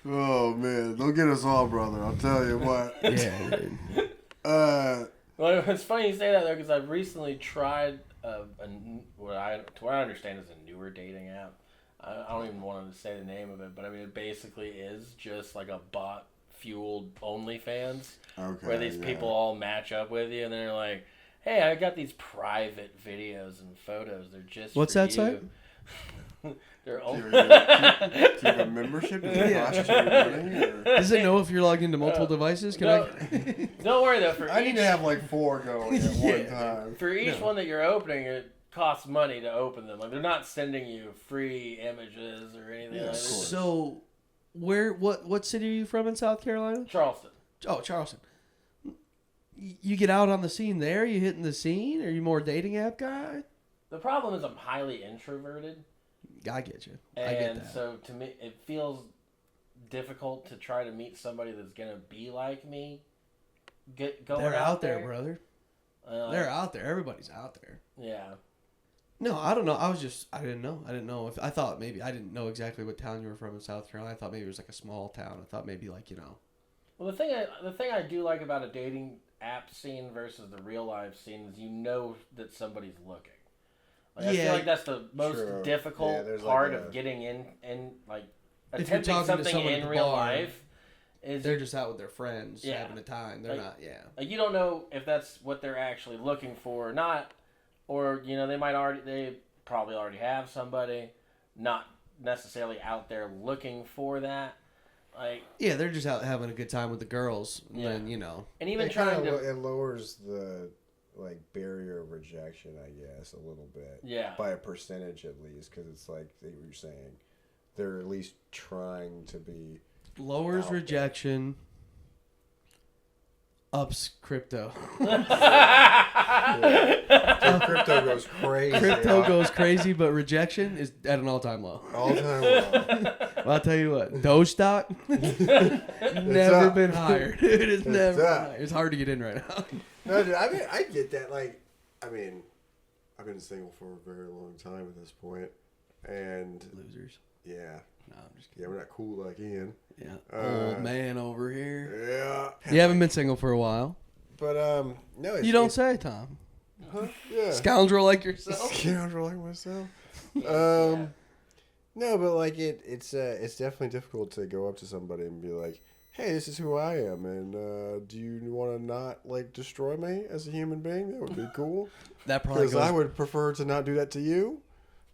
Oh, man. They'll get us all, brother. I'll tell you what. Yeah, dude. Well, it's funny you say that, though, because I've recently tried what I understand is a newer dating app. I don't even want to say the name of it, but I mean, it basically is just like a bot-fueled OnlyFans, where these people all match up with you, and they're like, hey, I got these private videos and photos. They're just What's for that you. site? They're do you have a membership? Does it cost you money? Or? Does it know if you're logged into multiple devices? Don't worry, though. I need to have like 4 going at one time. For each one that you're opening, it costs money to open them. Like, they're not sending you free images or anything like that. So, what city are you from in South Carolina? Charleston. Oh, Charleston. You get out on the scene there? You hitting the scene? Are you more dating app guy? The problem is I'm highly introverted. I get you. And I get that. So to me, it feels difficult to try to meet somebody that's going to be like me. They're out there, brother. They're out there. Everybody's out there. Yeah. No, I don't know. I didn't know. I thought maybe, I didn't know exactly what town you were from in South Carolina. I thought maybe it was like a small town. I thought maybe like, Well, the thing I do like about a dating app scene versus the real life scene is that somebody's looking. Like, I feel like that's the most difficult part of getting in like attempting something in real life. Is they're just out with their friends having a time. They're not. Like you don't know if that's what they're actually looking for or not, or they probably already have somebody, not necessarily out there looking for that. Like they're just out having a good time with the girls. And then, and even it lowers the barrier of rejection, I guess, a little bit. Yeah. By a percentage at least, because it's like they were saying, they're at least trying to be. Lowers rejection, ups crypto. Crypto goes crazy. Crypto goes crazy, but rejection is at an all-time low. All-time low. Well, I'll tell you what, Doge stock never been higher. It has never been higher. It's hard to get in right now. No, dude, I mean, I get that. I've been single for a very long time at this point, and Losers. Yeah. No, I'm just kidding. Yeah, we're not cool like Ian. Yeah. Old man over here. Yeah. You haven't been single for a while. But no. You don't say, Tom. Huh? Yeah. Scoundrel like yourself. Scoundrel like myself. No, but it's definitely difficult to go up to somebody and be like, "Hey, this is who I am, and do you want to not destroy me as a human being? That would be cool." That probably because I would prefer to not do that to you.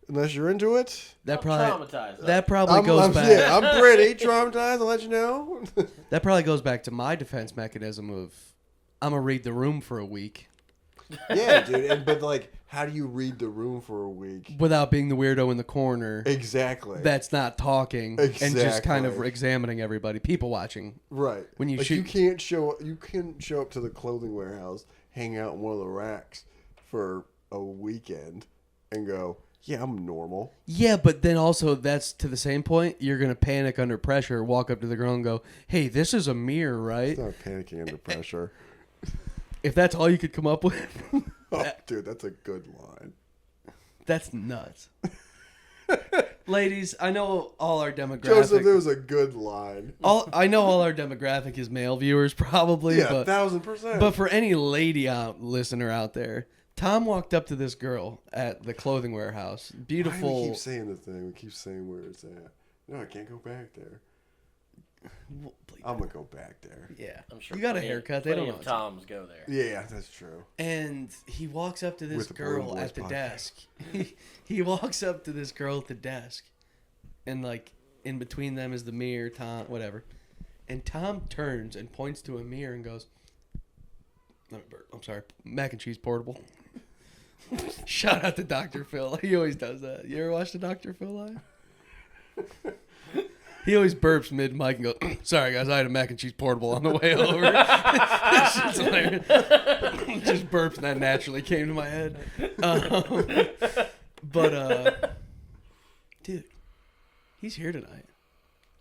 Unless you're into it. That probably goes back. Yeah, I'm pretty traumatized, I'll let you know. That probably goes back to my defense mechanism of, I'm going to read the room for a week. Yeah, dude. But how do you read the room for a week? Without being the weirdo in the corner. Exactly. That's not talking. Exactly. And just kind of examining everybody. People watching. Right. When you you can't show up to the clothing warehouse, hang out in one of the racks for a weekend and go, yeah, I'm normal. Yeah, but then also that's to the same point. You're going to panic under pressure, walk up to the girl and go, hey, this is a mirror, right? It's not panicking under pressure. If that's all you could come up with. Dude, that's a good line. That's nuts. Ladies, I know all our demographic. Joseph, it was a good line. I know all our demographic is male viewers, probably. Yeah, but, 1,000%. But for any lady listener out there, Tom walked up to this girl at the clothing warehouse. Beautiful. Why do we keep saying the thing? We keep saying where it's at. No, I can't go back there. I'm going to go back there. Yeah. I'm sure you got a haircut. They don't know. Toms go there. Yeah, that's true. And he walks up to this girl at the desk. He walks up to this girl at the desk. And in between them is the mirror, Tom, whatever. And Tom turns and points to a mirror and goes, I'm sorry, mac and cheese portable. Shout out to Dr. Phil. He always does that. You ever watch the Dr. Phil live? He always burps mid-mic and goes, sorry, guys, I had a mac and cheese portable on the way over. Just burps, and that naturally came to my head. Dude, he's here tonight.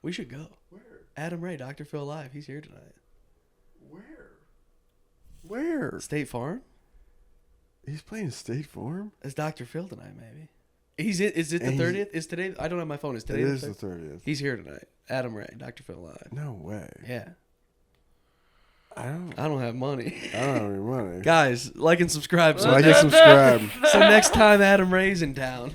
We should go. Where? Adam Ray, Dr. Phil Live. He's here tonight. Where? State Farm? He's playing State Farm? It's Dr. Phil tonight, maybe. Is it the 30th? Is today? I don't have my phone. Is today? It is the 30th. He's here tonight. Adam Ray, Dr. Phil Live. No way. Yeah. I don't have money. I don't have any money. Guys, like and subscribe. So subscribe. So next time Adam Ray's in town.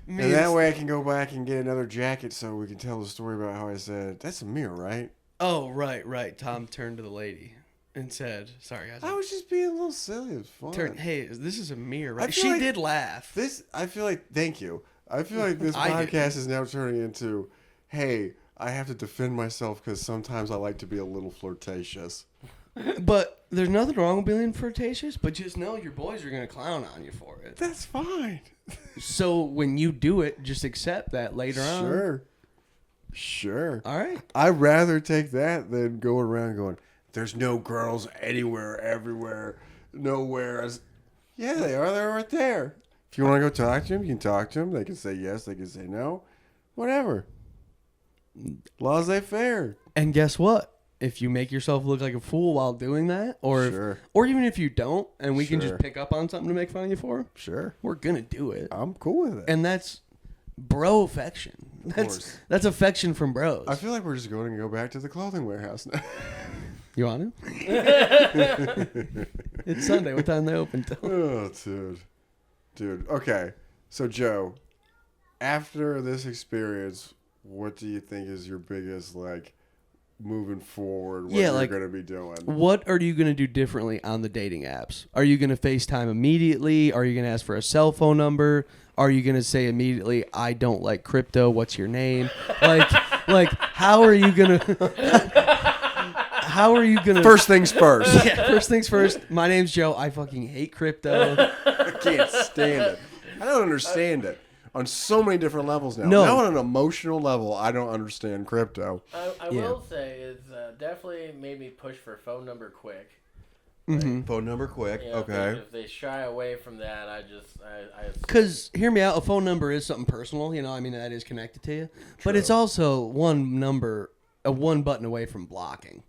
And that way I can go back and get another jacket so we can tell the story about how I said, that's a mirror, right? Oh, right. Tom turned to the lady and said, sorry, guys. I was just being a little silly. It was fun. Hey, this is a mirror, right? She She did laugh. I feel like, thank you. I feel like this podcast is now turning into, hey, I have to defend myself because sometimes I like to be a little flirtatious. But there's nothing wrong with being flirtatious, but just know your boys are going to clown on you for it. That's fine. So when you do it, just accept that later on. Sure. All right. I'd rather take that than go around going, there's no girls anywhere, everywhere, nowhere. Yeah, they are. They're right there. If you want to go talk to them, you can talk to them. They can say yes. They can say no. Whatever. Laissez-faire. And guess what? if you make yourself look like a fool while doing that, or Sure. or even if you don't, and we can Sure. just pick up on something to make fun of you for, Sure. we're gonna do it. I'm cool with it. And that's bro affection. course. That's affection from bros. I feel like we're just going to go back to the clothing warehouse now. You want to? It's Sunday. What time they open till? Oh, dude. Okay, so Joe, after this experience, what do you think is your biggest moving forward? What Yeah, you're going to be doing? What are you going to do differently on the dating apps? Are you going to FaceTime immediately? Are you going to ask for a cell phone number? Are you going to say immediately, I don't like crypto, what's your name? How are you going to... First things first. Yeah, first things first. My name's Joe. I fucking hate crypto. I can't stand it. I don't understand it on so many different levels now. No. Now on an emotional level, I don't understand crypto. I Yeah. will say it's definitely made me push for a phone number quick. Phone number quick. You know, Okay. If they shy away from that, I Because, hear me out, a phone number is something personal. That is connected to you. But it's also one button away from blocking.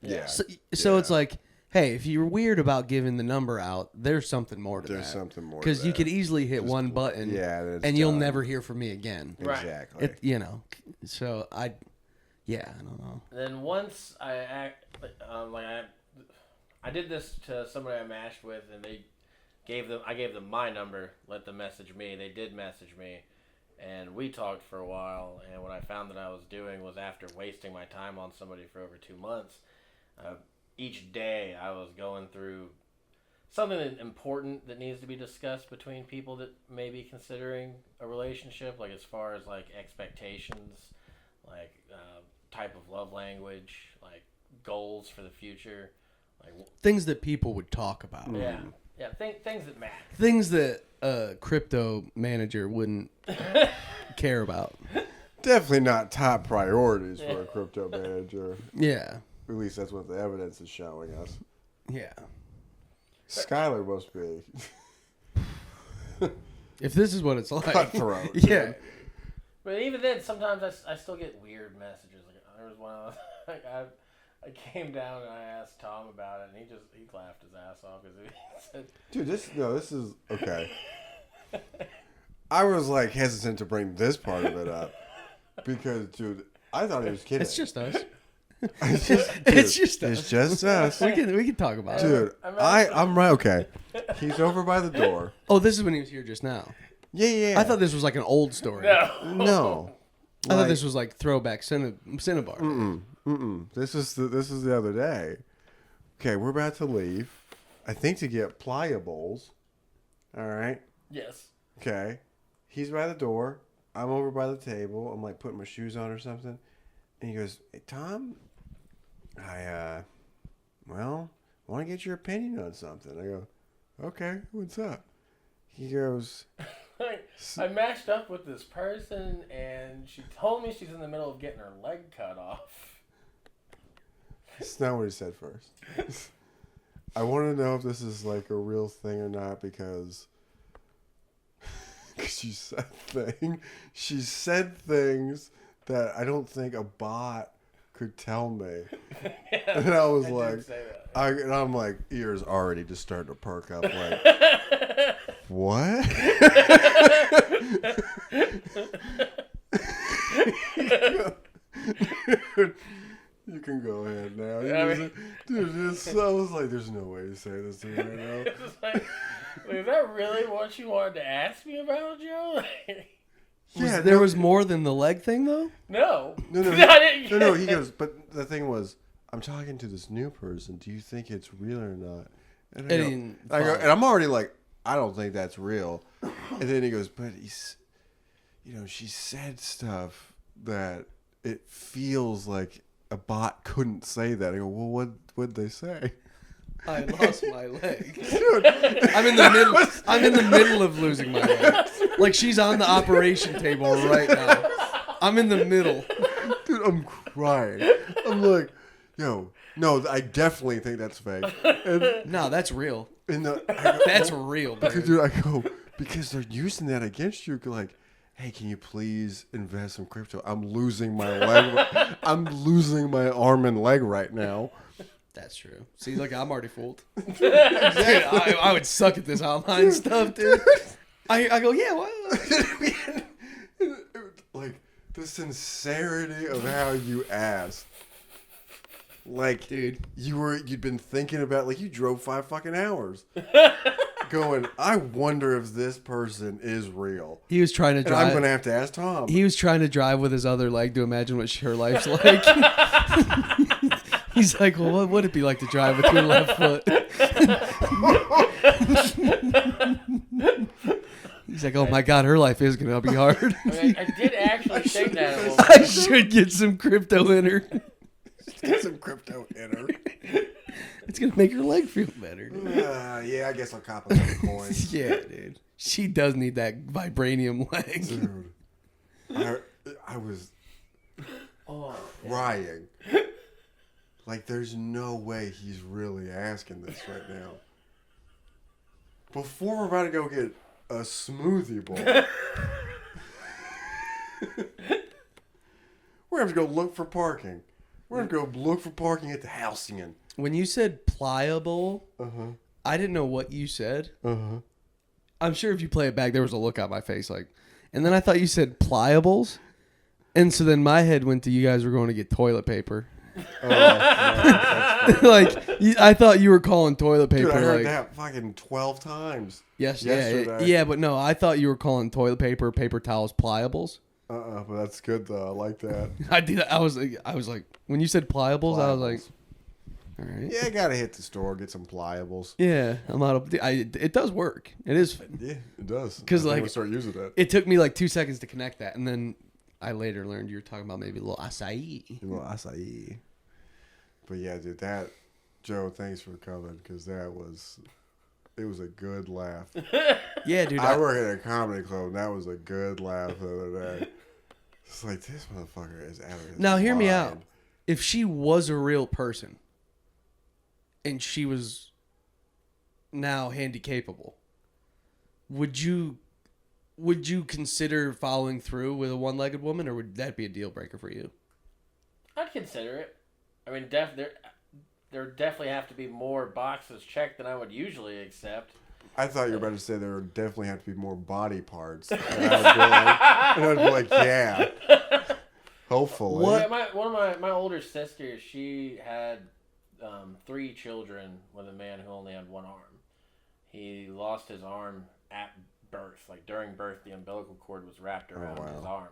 Yeah. So it's like, hey, if you're weird about giving the number out, there's something more to that. There's something more. Because you could easily hit one button, and you'll never hear from me again. Right. Exactly. So I don't know. Then once I did this to somebody I matched with, and I gave them my number, let them message me. They did message me, and we talked for a while. And what I found that I was doing was, after wasting my time on somebody for over 2 months, each day I was going through something important that needs to be discussed between people that may be considering a relationship, like as far as expectations, type of love language, goals for the future, Things that people would talk about. yeah, things that matter. Things that a crypto manager wouldn't care about. Definitely not top priorities for a crypto manager. Yeah. At least that's what the evidence is showing us. Yeah. Skylar must be If this is what it's like. cutthroat. Yeah. But even then, sometimes I still get weird messages. There was one I came down and I asked Tom about it, and he laughed his ass off because he said, Dude, this is okay. I was hesitant to bring this part of it up because, dude, I thought he was kidding. It's just us. It's just, It's just us. It's just us. We can talk about it. Dude, I'm right. Okay, he's over by the door. Oh, this is when he was here just now. Yeah. I thought this was an old story. No. I thought this was throwback Cinnabar. This is the other day. Okay, we're about to leave. I think to get pliables. All right. yes. Okay. He's by the door. I'm over by the table. I'm putting my shoes on or something. And he goes, "Hey, Tom, I want to get your opinion on something." I go, "Okay, what's up?" He goes, I matched up with this person, and she told me she's in the middle of getting her leg cut off. It's not what he said first. I want to know if this is a real thing or not because she said things that I don't think a bot could tell me. And I was I'm ears already just starting to perk up. What? You can go ahead now. Dude, I was there's no way to say this to me right now. Is that really what you wanted to ask me about, Joe? There was more than the leg thing, though? No. No. He goes, but the thing was, I'm talking to this new person. Do you think it's real or not? And I go, and I'm already I don't think that's real. And then he goes, but she said stuff that it feels like a bot couldn't say that. I go, well, what'd they say? I lost my leg. Dude. I'm in the middle of losing my leg. She's on the operation table right now. I'm in the middle. Dude, I'm crying. I'm yo, no, I definitely think that's fake. And, no, that's real. That's real, dude. Dude, I go, because they're using that against you. hey, can you please invest some crypto? I'm losing my leg. I'm losing my arm and leg right now. That's true. See, look, I'm already fooled. Dude, I would suck at this online stuff, dude. I go, yeah, what? Like, the sincerity of how you asked. Like, Dude, you'd been thinking about, like, you drove 5 fucking hours. Going, I wonder if this person is real. he was trying to And drive. I'm going to have to ask Tom. He was trying to drive with his other leg to imagine what her life's like. He's like, well, what would it be like to drive with your left foot? He's like, oh my God, her life is going to be hard. I mean, I did actually think that at one I point. should get some crypto in her. Get some crypto in her. It's going to make her leg feel better. Dude. Yeah, I guess I'll cop a some coins. Yeah, dude. She does need that vibranium leg. Dude, I was crying. Like, there's no way he's really asking this right now. Before we're about to go get a smoothie bowl, we're going to have to go look for parking. We're going to go look for parking at the Halcyon. When you said pliable, I didn't know what you said. I'm sure if you play it back, there was a look on my face. Like, and then I thought you said pliables. And so then my head went to you guys were going to get toilet paper. Oh, no, Like, I thought you were calling toilet paper. dude, I heard like, that fucking 12 times. yes, yesterday. yeah, but no, I thought you were calling toilet paper, paper towels, pliables. But that's good though. I like that. I did. I was like, when you said pliables, I was like, all right. Yeah, I gotta hit the store, get some pliables. Yeah, I'm out of. It does work. It is. Yeah, it does. 'Cause, I'm like, gonna start using that. It took me like 2 seconds to connect that, and then I later learned you were talking about maybe a little acai. Well, acai. But yeah, dude, that Joe, thanks for coming because it was a good laugh. Yeah, dude. I work at a comedy club, and that was a good laugh the other day. It's like this motherfucker is out of his Now hear me mind. out. If she was a real person, and she was now handicapable, would you consider following through with a one-legged woman, or would that be a deal breaker for you? I'd consider it. I mean, there definitely have to be more boxes checked than I would usually accept. I thought you were about to say there would definitely have to be more body parts. And I'd be like, yeah. Hopefully. What? Yeah, one of my older sisters, she had 3 children with a man who only had one arm. He lost his arm at birth. Like during birth, the umbilical cord was wrapped around his arm.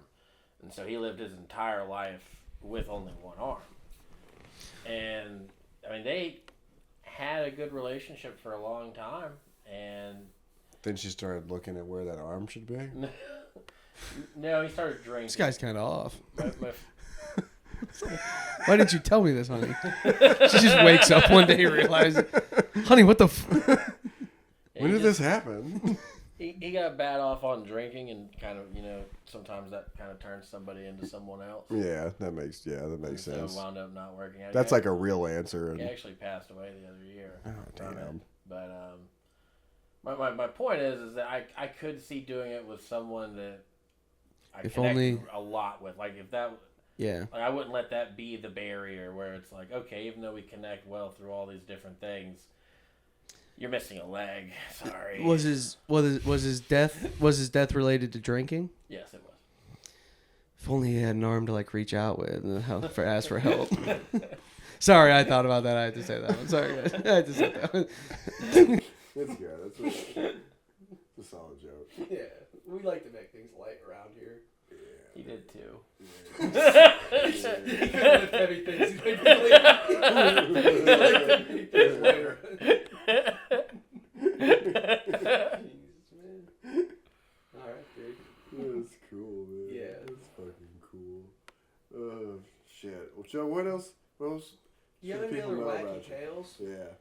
And so he lived his entire life with only one arm. And, I mean, they had a good relationship for a long time. And Then she started looking at where that arm should be. no, he started drinking. This guy's kind of off. My Why didn't you tell me this, honey? She just wakes up one day and realizes, honey, what the When did this happen? He got bad off on drinking and kind of, sometimes that kind of turns somebody into someone else. Yeah, that makes sense. So wound up not working out. That's like a real answer. He And, actually passed away the other year. oh, from it. damn. But my point is that I could see doing it with someone that I If connect only- a lot with. Like if that, Yeah. like I wouldn't let that be the barrier where it's like, okay, even though we connect well through all these different things, you're missing a leg. Sorry. Was his death related to drinking? Yes, it was. If only he had an arm to like reach out with and ask for help. Sorry, I thought about that. I had to say that one. Sorry, guys. I had to say that one. It's good. That's a solid joke. Yeah, we like to make things light around here. He did too. Lift heavy things. He like to make things lighter. All right, dude. That's cool, man. Yeah. That's fucking cool. Oh, shit. Well, Joe, what else? You have should any people other know wacky about you? tales? Yeah.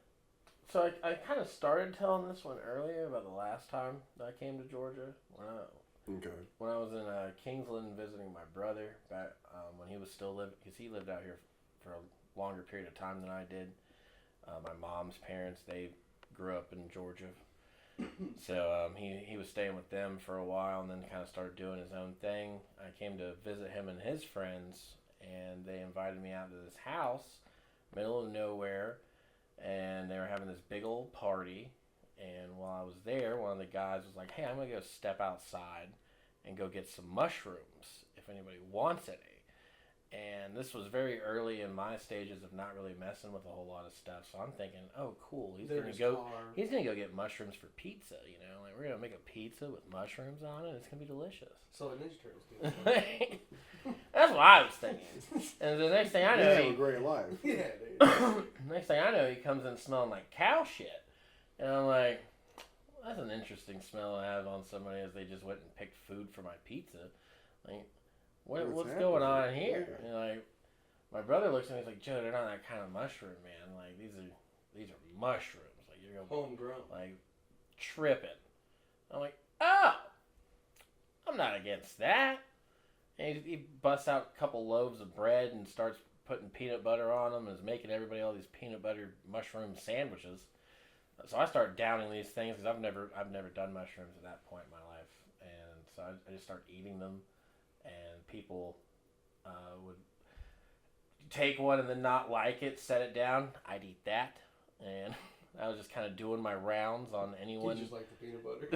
So I kind of started telling this one earlier about the last time that I came to Georgia Okay. when I was in Kingsland visiting my brother back when he was still living, because he lived out here for a longer period of time than I did. My mom's parents, they grew up in Georgia, So he was staying with them for a while and then kind of started doing his own thing. I came to visit him and his friends, and they invited me out to this house, middle of nowhere, and they were having this big old party. And while I was there, one of the guys was like, "Hey, I'm going to go step outside and go get some mushrooms if anybody wants any." And this was very early in my stages of not really messing with a whole lot of stuff. So I'm thinking, oh, cool. He's gonna go get mushrooms for pizza. You know, like we're gonna make a pizza with mushrooms on it. It's gonna be delicious. So the Ninja Turtles do. That's what I was thinking. And the next thing I know, you have a great life. Yeah, dude. Next thing I know, he comes in smelling like cow shit, and I'm like, that's an interesting smell to have on somebody as they just went and picked food for my pizza, like. What's going on here? Yeah. You know, like, my brother looks at me and he's like, Joe, they're not that kind of mushroom, man. Like, these are mushrooms. Like, you're going homegrown. Like, tripping. I'm like, oh, I'm not against that. And he busts out a couple loaves of bread and starts putting peanut butter on them and is making everybody all these peanut butter mushroom sandwiches. So I start downing these things because I've never done mushrooms at that point in my life. And so I just start eating them. And people would take one and then not like it, set it down. I'd eat that. And I was just kind of doing my rounds on anyone. You just like the peanut butter?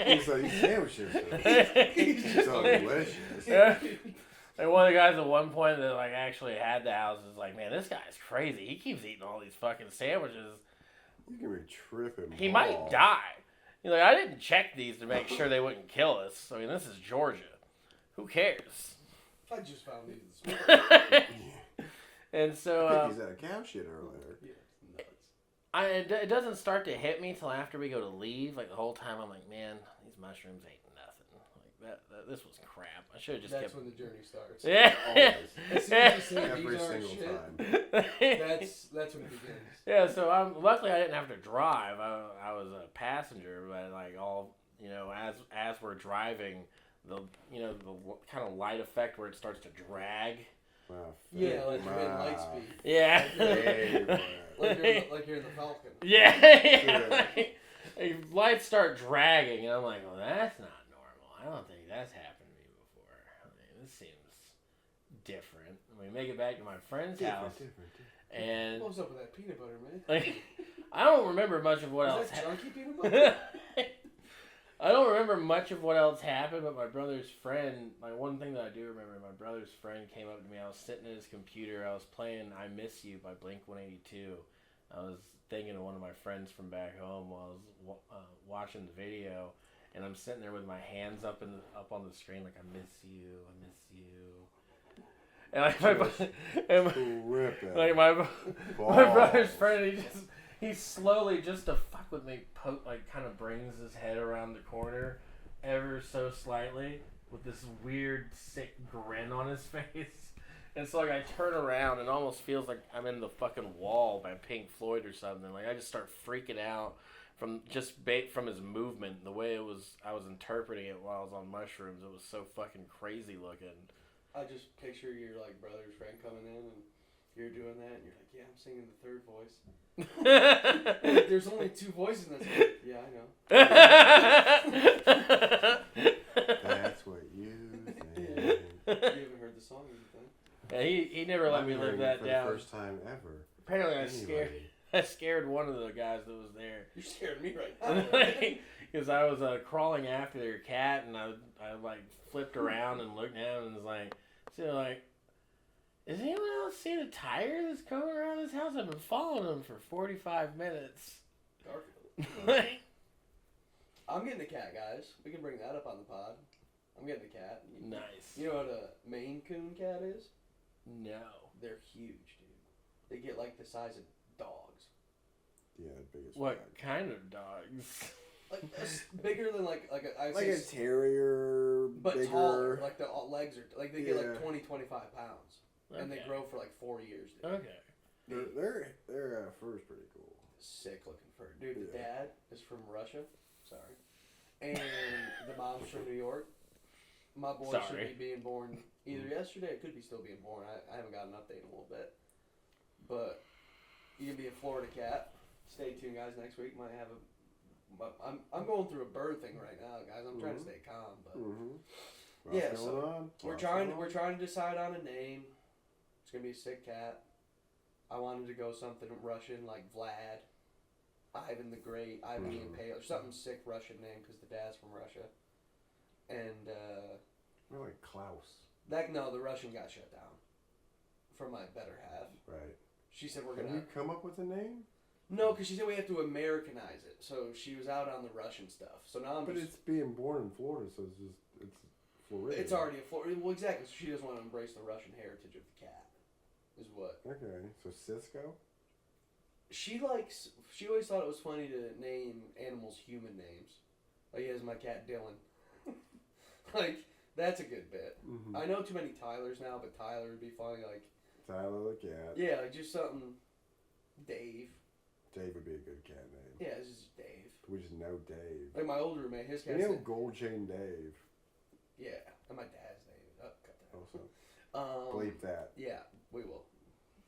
He's like, these sandwiches are so delicious. And one of the guys at one point that like actually had the house is like, man, this guy's crazy. He keeps eating all these fucking sandwiches. You can be tripping. He might die. You're like, I didn't check these to make sure they wouldn't kill us. I mean, this is Georgia. Who cares? I just found these this morning. And so I think he's had a cow shit earlier. Yeah, nuts. it doesn't start to hit me till after we go to leave. Like the whole time, I'm like, man, these mushrooms ain't nothing. Like this was crap. I should have just That's kept. when the journey starts. Yeah. Always. As soon as you say Every these aren't single shit, time. that's when it begins. Yeah. So luckily I didn't have to drive. I was a passenger, but like all as we're driving. The kind of light effect where it starts to drag. Yeah, like you're in light speed. Yeah. Like you're in the Falcon. Yeah. Like, lights start dragging, and I'm like, well, that's not normal. I don't think that's happened to me before. I mean, this seems different. We make it back to my friend's house, and What's up with that peanut butter, man? like, I don't remember much of what else. Is that chunky peanut butter? I don't remember much of what else happened, but my brother's friend, like one thing that I do remember, my brother's friend came up to me. I was sitting at his computer. I was playing I Miss You by Blink-182. I was thinking of one of my friends from back home while I was watching the video, and I'm sitting there with my hands up on the screen like, I miss you, I miss you. And like my brother's friend, he slowly, just to fuck with me, kind of brings his head around the corner ever so slightly with this weird, sick grin on his face. And so, like, I turn around and it almost feels like I'm in the fucking Wall by Pink Floyd or something. Like, I just start freaking out from his movement, the way I was interpreting it while I was on mushrooms. It was so fucking crazy looking. I just picture your, like, brother's friend coming in and you're doing that, and you're like, yeah, I'm singing the third voice. Like, there's only two voices in this one. Yeah, I know. That's what you think. You haven't heard the song or anything? Yeah, he never let me live that for down. The first time ever. Apparently, I scared one of the guys that was there. You're scaring me right now. Because I was crawling after their cat, and I like flipped around and looked down and was like, is anyone else seeing a tiger that's coming around this house? I've been following him for 45 minutes. I'm getting a cat, guys. We can bring that up on the pod. I'm getting a cat. Nice. You know what a Maine Coon cat is? No. They're huge, dude. They get like the size of dogs. Yeah, biggest. What kind of dogs? Like bigger than like a terrier, but bigger. taller. Like the legs are like they get like 20-25 pounds, Okay. and they grow for like 4 years. Dude. Okay. Their fur's pretty cool. Sick looking fur, dude. The Yeah. dad is from Russia. Sorry, and the mom's from New York. My boy should be being born either yesterday. It could be still being born. I haven't got an update in a little bit, but you can be a Florida cat. Stay tuned, guys. Next week might have a I'm going through a birthing right now, guys. I'm trying to stay calm, but What's going on? we're trying to decide on a name. It's gonna be a sick cat. I wanted to go something Russian like Vlad, Ivan the Great, Ivan the Impaler, or something sick Russian name because the dad's from Russia. And More like Klaus. the Russian got shut down from my better half. Right. She said we're Can gonna. you come up with a name? No, because she said we have to Americanize it. So she was out on the Russian stuff. So now But it's being born in Florida, so it's Floridian. It's already a Florida. Well, exactly. So she doesn't want to embrace the Russian heritage of the cat. Is what. Okay, so Cisco. She always thought it was funny to name animals human names. Like, here's my cat Dylan. Like, that's a good bit. Mm-hmm. I know too many Tylers now, but Tyler would be funny. Like, Tyler the cat. yeah, like just something. Dave. Dave would be a good cat name. Yeah, it's just Dave. We just know Dave. Like my old roommate, his cat's You know name. Gold Chain Dave. Yeah, and my dad's name. Oh, cut that. Also, bleep that. Yeah, we will.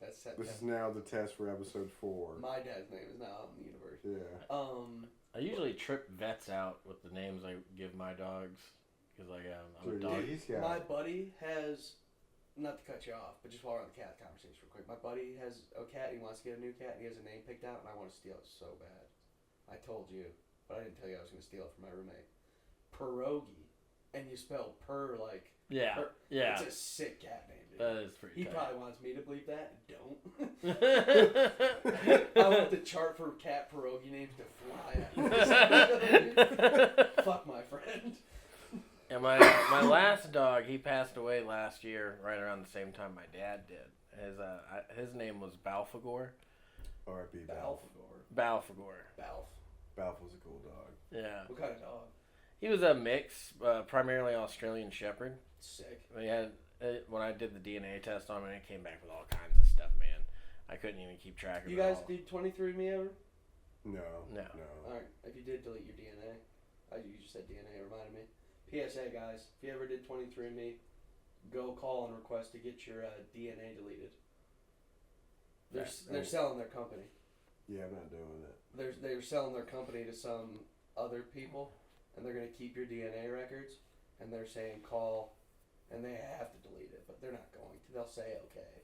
That's set. This is now the test for episode 4. My dad's name is now out in the universe. Yeah. I usually trip vets out with the names I give my dogs because I'm a dog. He's got. My buddy has, not to cut you off, but just while we're on the cat conversation real quick. My buddy has a cat. He wants to get a new cat. And he has a name picked out, and I want to steal it so bad. I told you, but I didn't tell you I was going to steal it from my roommate. Pierogi, and you spell per like. Yeah, yeah. It's a sick cat name, dude. That is pretty. He tight. probably wants me to bleep that. Don't. I want the chart for cat pierogi names to fly out. Fuck my friend. And my last dog, he passed away last year, right around the same time my dad did. His name was Balfagor. R.I.P. Balf. Balfagor. Balf was a cool dog. Yeah. What kind of dog? He was a mix, primarily Australian Shepherd. Sick. We had when I did the DNA test on him, it came back with all kinds of stuff, man. I couldn't even keep track of You it guys all. did 23andMe ever? No. Alright, if you did delete your DNA, you just said DNA, it reminded me. PSA, guys, if you ever did 23andMe, go call and request to get your DNA deleted. They're selling their company. Yeah, I'm not doing it. They're selling their company to some other people, and they're going to keep your DNA records, and they're saying call, and they have to delete it, but they're not going to. They'll say okay.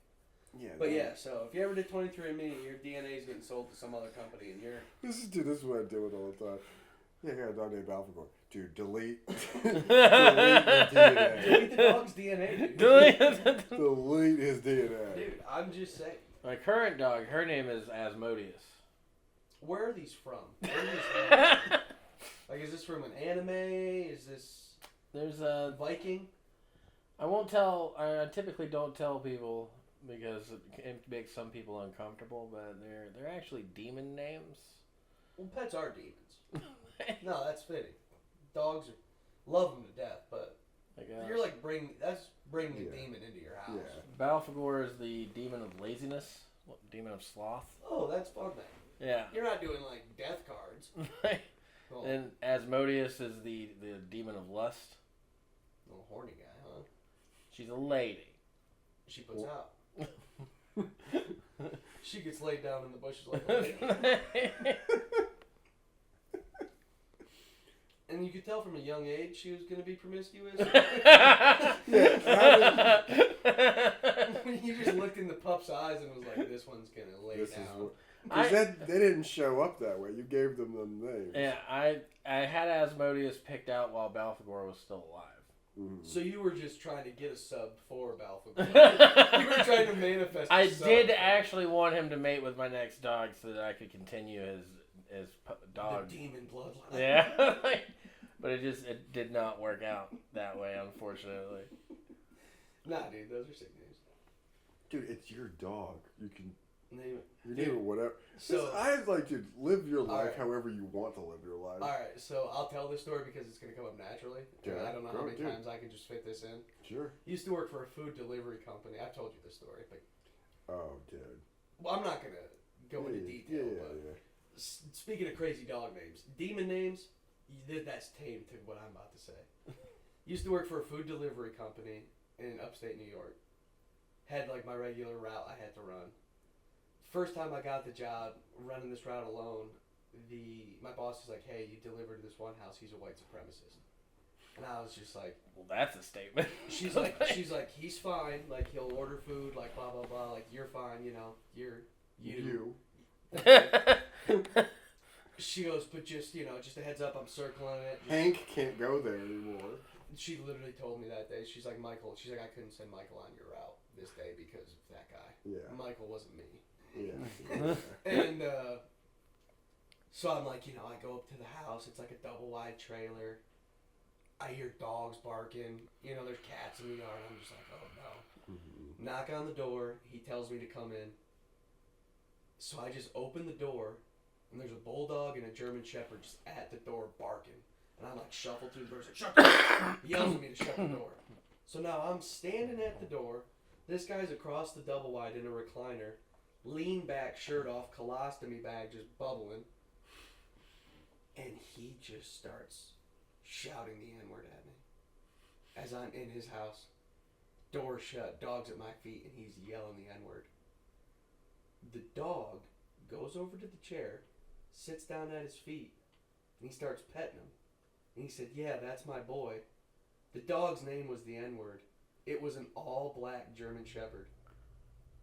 Yeah. But yeah, so if you ever did 23andMe, your DNA is getting sold to some other company, and you're... This is what I deal with all the time. Yeah, I got a dog named Balfagor. Dude, delete. delete the DNA. Delete the dog's DNA, dude. Delete his DNA. Dude, I'm just saying. My current dog, her name is Asmodeus. Where are these from? Where are these from? Like, is this from an anime? Is this... There's a Viking? I typically don't tell people because it makes some people uncomfortable, but they're actually demon names. Well, pets are demons. No, that's fitting. Dogs love them to death, but you're like bringing a demon into your house. Yeah. Balfagor is the demon of laziness, demon of sloth. Oh, that's fun then. Yeah. You're not doing like death cards. Cool. And Asmodeus is the demon of lust. Little horny guy, huh? She's a lady. She puts out. She gets laid down in the bushes like a lady. And you could tell from a young age she was going to be promiscuous. You just looked in the pup's eyes and was like, this one's going to lay down. Because they didn't show up that way. You gave them names. Yeah, I had Asmodeus picked out while Balfagor was still alive. Mm. So you were just trying to get a sub for Balfagor. You were trying to manifest I sub. did actually want him to mate with my next dog so that I could continue his dog. The demon bloodline. Yeah. But it did not work out that way, unfortunately. Nah, dude, those are sick names. Dude, it's your dog. You can name it. You name it whatever. So I like to live your life right. however you want to live your life. Alright, so I'll tell this story because it's going to come up naturally. Yeah, I don't know how many times I can just fit this in. Sure. Used to work for a food delivery company. I've told you this story, but... Oh, dude. Well, I'm not going to go into detail, but... Speaking of crazy dog names, demon names, that's tame to what I'm about to say. Used to work for a food delivery company in upstate New York. Had like my regular route I had to run. First time I got the job running this route alone, my boss is like, hey, you deliver to this one house, he's a white supremacist. And I was just like, well, that's a statement. she's like, he's fine, like he'll order food, like blah blah blah, like you're fine, you know, you're you. She goes, but just, you know, just a heads up, I'm circling it. Hank can't go there anymore. She literally told me that day. She's like, I couldn't send Michael on your route this day because of that guy. Yeah. Michael wasn't me. Yeah. And so I'm like, you know, I go up to the house. It's like a double wide trailer. I hear dogs barking. You know, there's cats in the yard. I'm just like, oh no. Mm-hmm. Knock on the door. He tells me to come in. So I just open the door, and there's a bulldog and a German shepherd just at the door barking. And I'm like, shuffle through the door. Like, shut the door. He yells at me to shut the door. So now I'm standing at the door. This guy's across the double wide in a recliner, lean back, shirt off, colostomy bag just bubbling. And he just starts shouting the N-word at me as I'm in his house. Door shut, dog's at my feet, and he's yelling the N-word. The dog goes over to the chair, sits down at his feet, and he starts petting him. And he said, yeah, that's my boy. The dog's name was the N-word. It was an all-black German shepherd.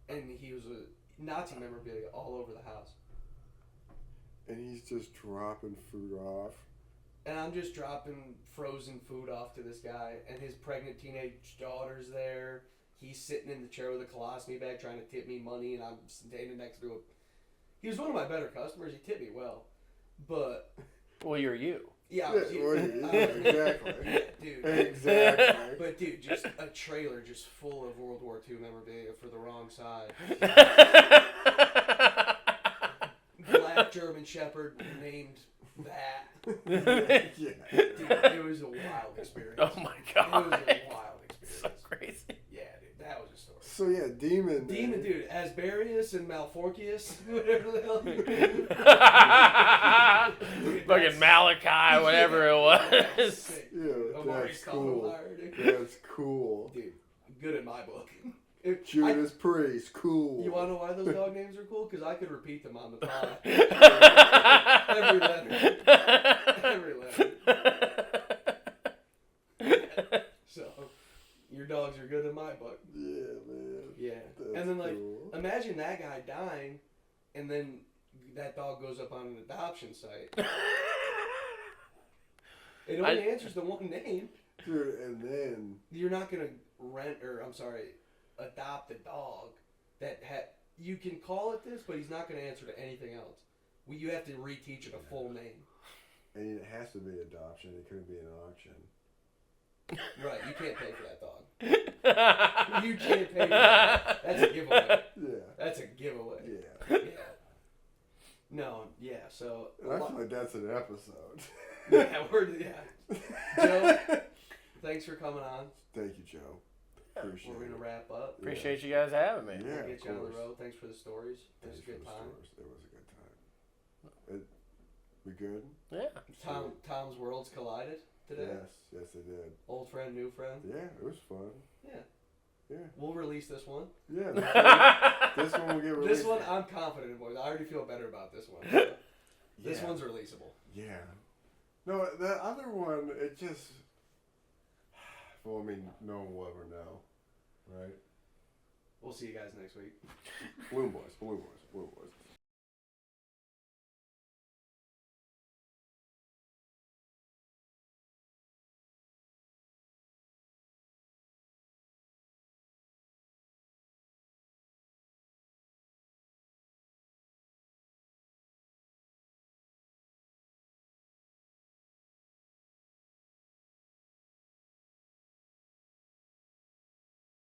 And he was a Nazi memorabilia all over the house. And he's just dropping food off. And I'm just dropping frozen food off to this guy, and his pregnant teenage daughter's there. He's sitting in the chair with a colostomy bag trying to tip me money, and I'm standing next to him. He was one of my better customers. He tipped me well. But... well, you're you. Yeah, exactly. Yeah, dude. Exactly. But dude, just a trailer just full of World War II memorabilia for the wrong side. Black German Shepherd named that. Yeah. Dude, it was a wild experience. Oh my god. It was a wild experience. So crazy. Yeah, dude, that was a story. So yeah, Demon, dude, Asbarius and Malforcius, whatever the hell. Dude, fucking Malachi, whatever it was. Yeah, that's cool. Dude. That's cool. Dude, good in my book. Judas Priest, cool. You want to know why those dog names are cool? Because I could repeat them on the pod. Every letter. So, your dogs are good in my book. Yeah, man. Yeah. That's and then, cool. imagine that guy dying, and then that dog goes up on an adoption site. It only answers to one name. Dude, and then... You're not going to adopt a dog that you can call it this, but he's not going to answer to anything else. You have to reteach it a full name. And it has to be adoption. It couldn't be an auction. Right, you can't pay for that dog. You can't pay for that. That's a giveaway. Yeah. That's a giveaway. Yeah. Yeah. No, yeah, so... I feel like that's an episode. Yeah. Joe, thanks for coming on. Thank you, Joe. Appreciate We're going to wrap up. Appreciate you guys having me. Yeah, We'll get you on the course. road. Thanks for the stories. It was a good time. It was a good time. We good? Yeah. Tom's worlds collided today. Yes, they did. Old friend, new friend. Yeah, it was fun. Yeah. Yeah. We'll release this one. Yeah. This one will get released. This one, I'm confident in, boys. I already feel better about this one. So. This one's releasable. Yeah. No, the other one, it just... Well, I mean, no one will ever know. Right? We'll see you guys next week. Balloon Boys.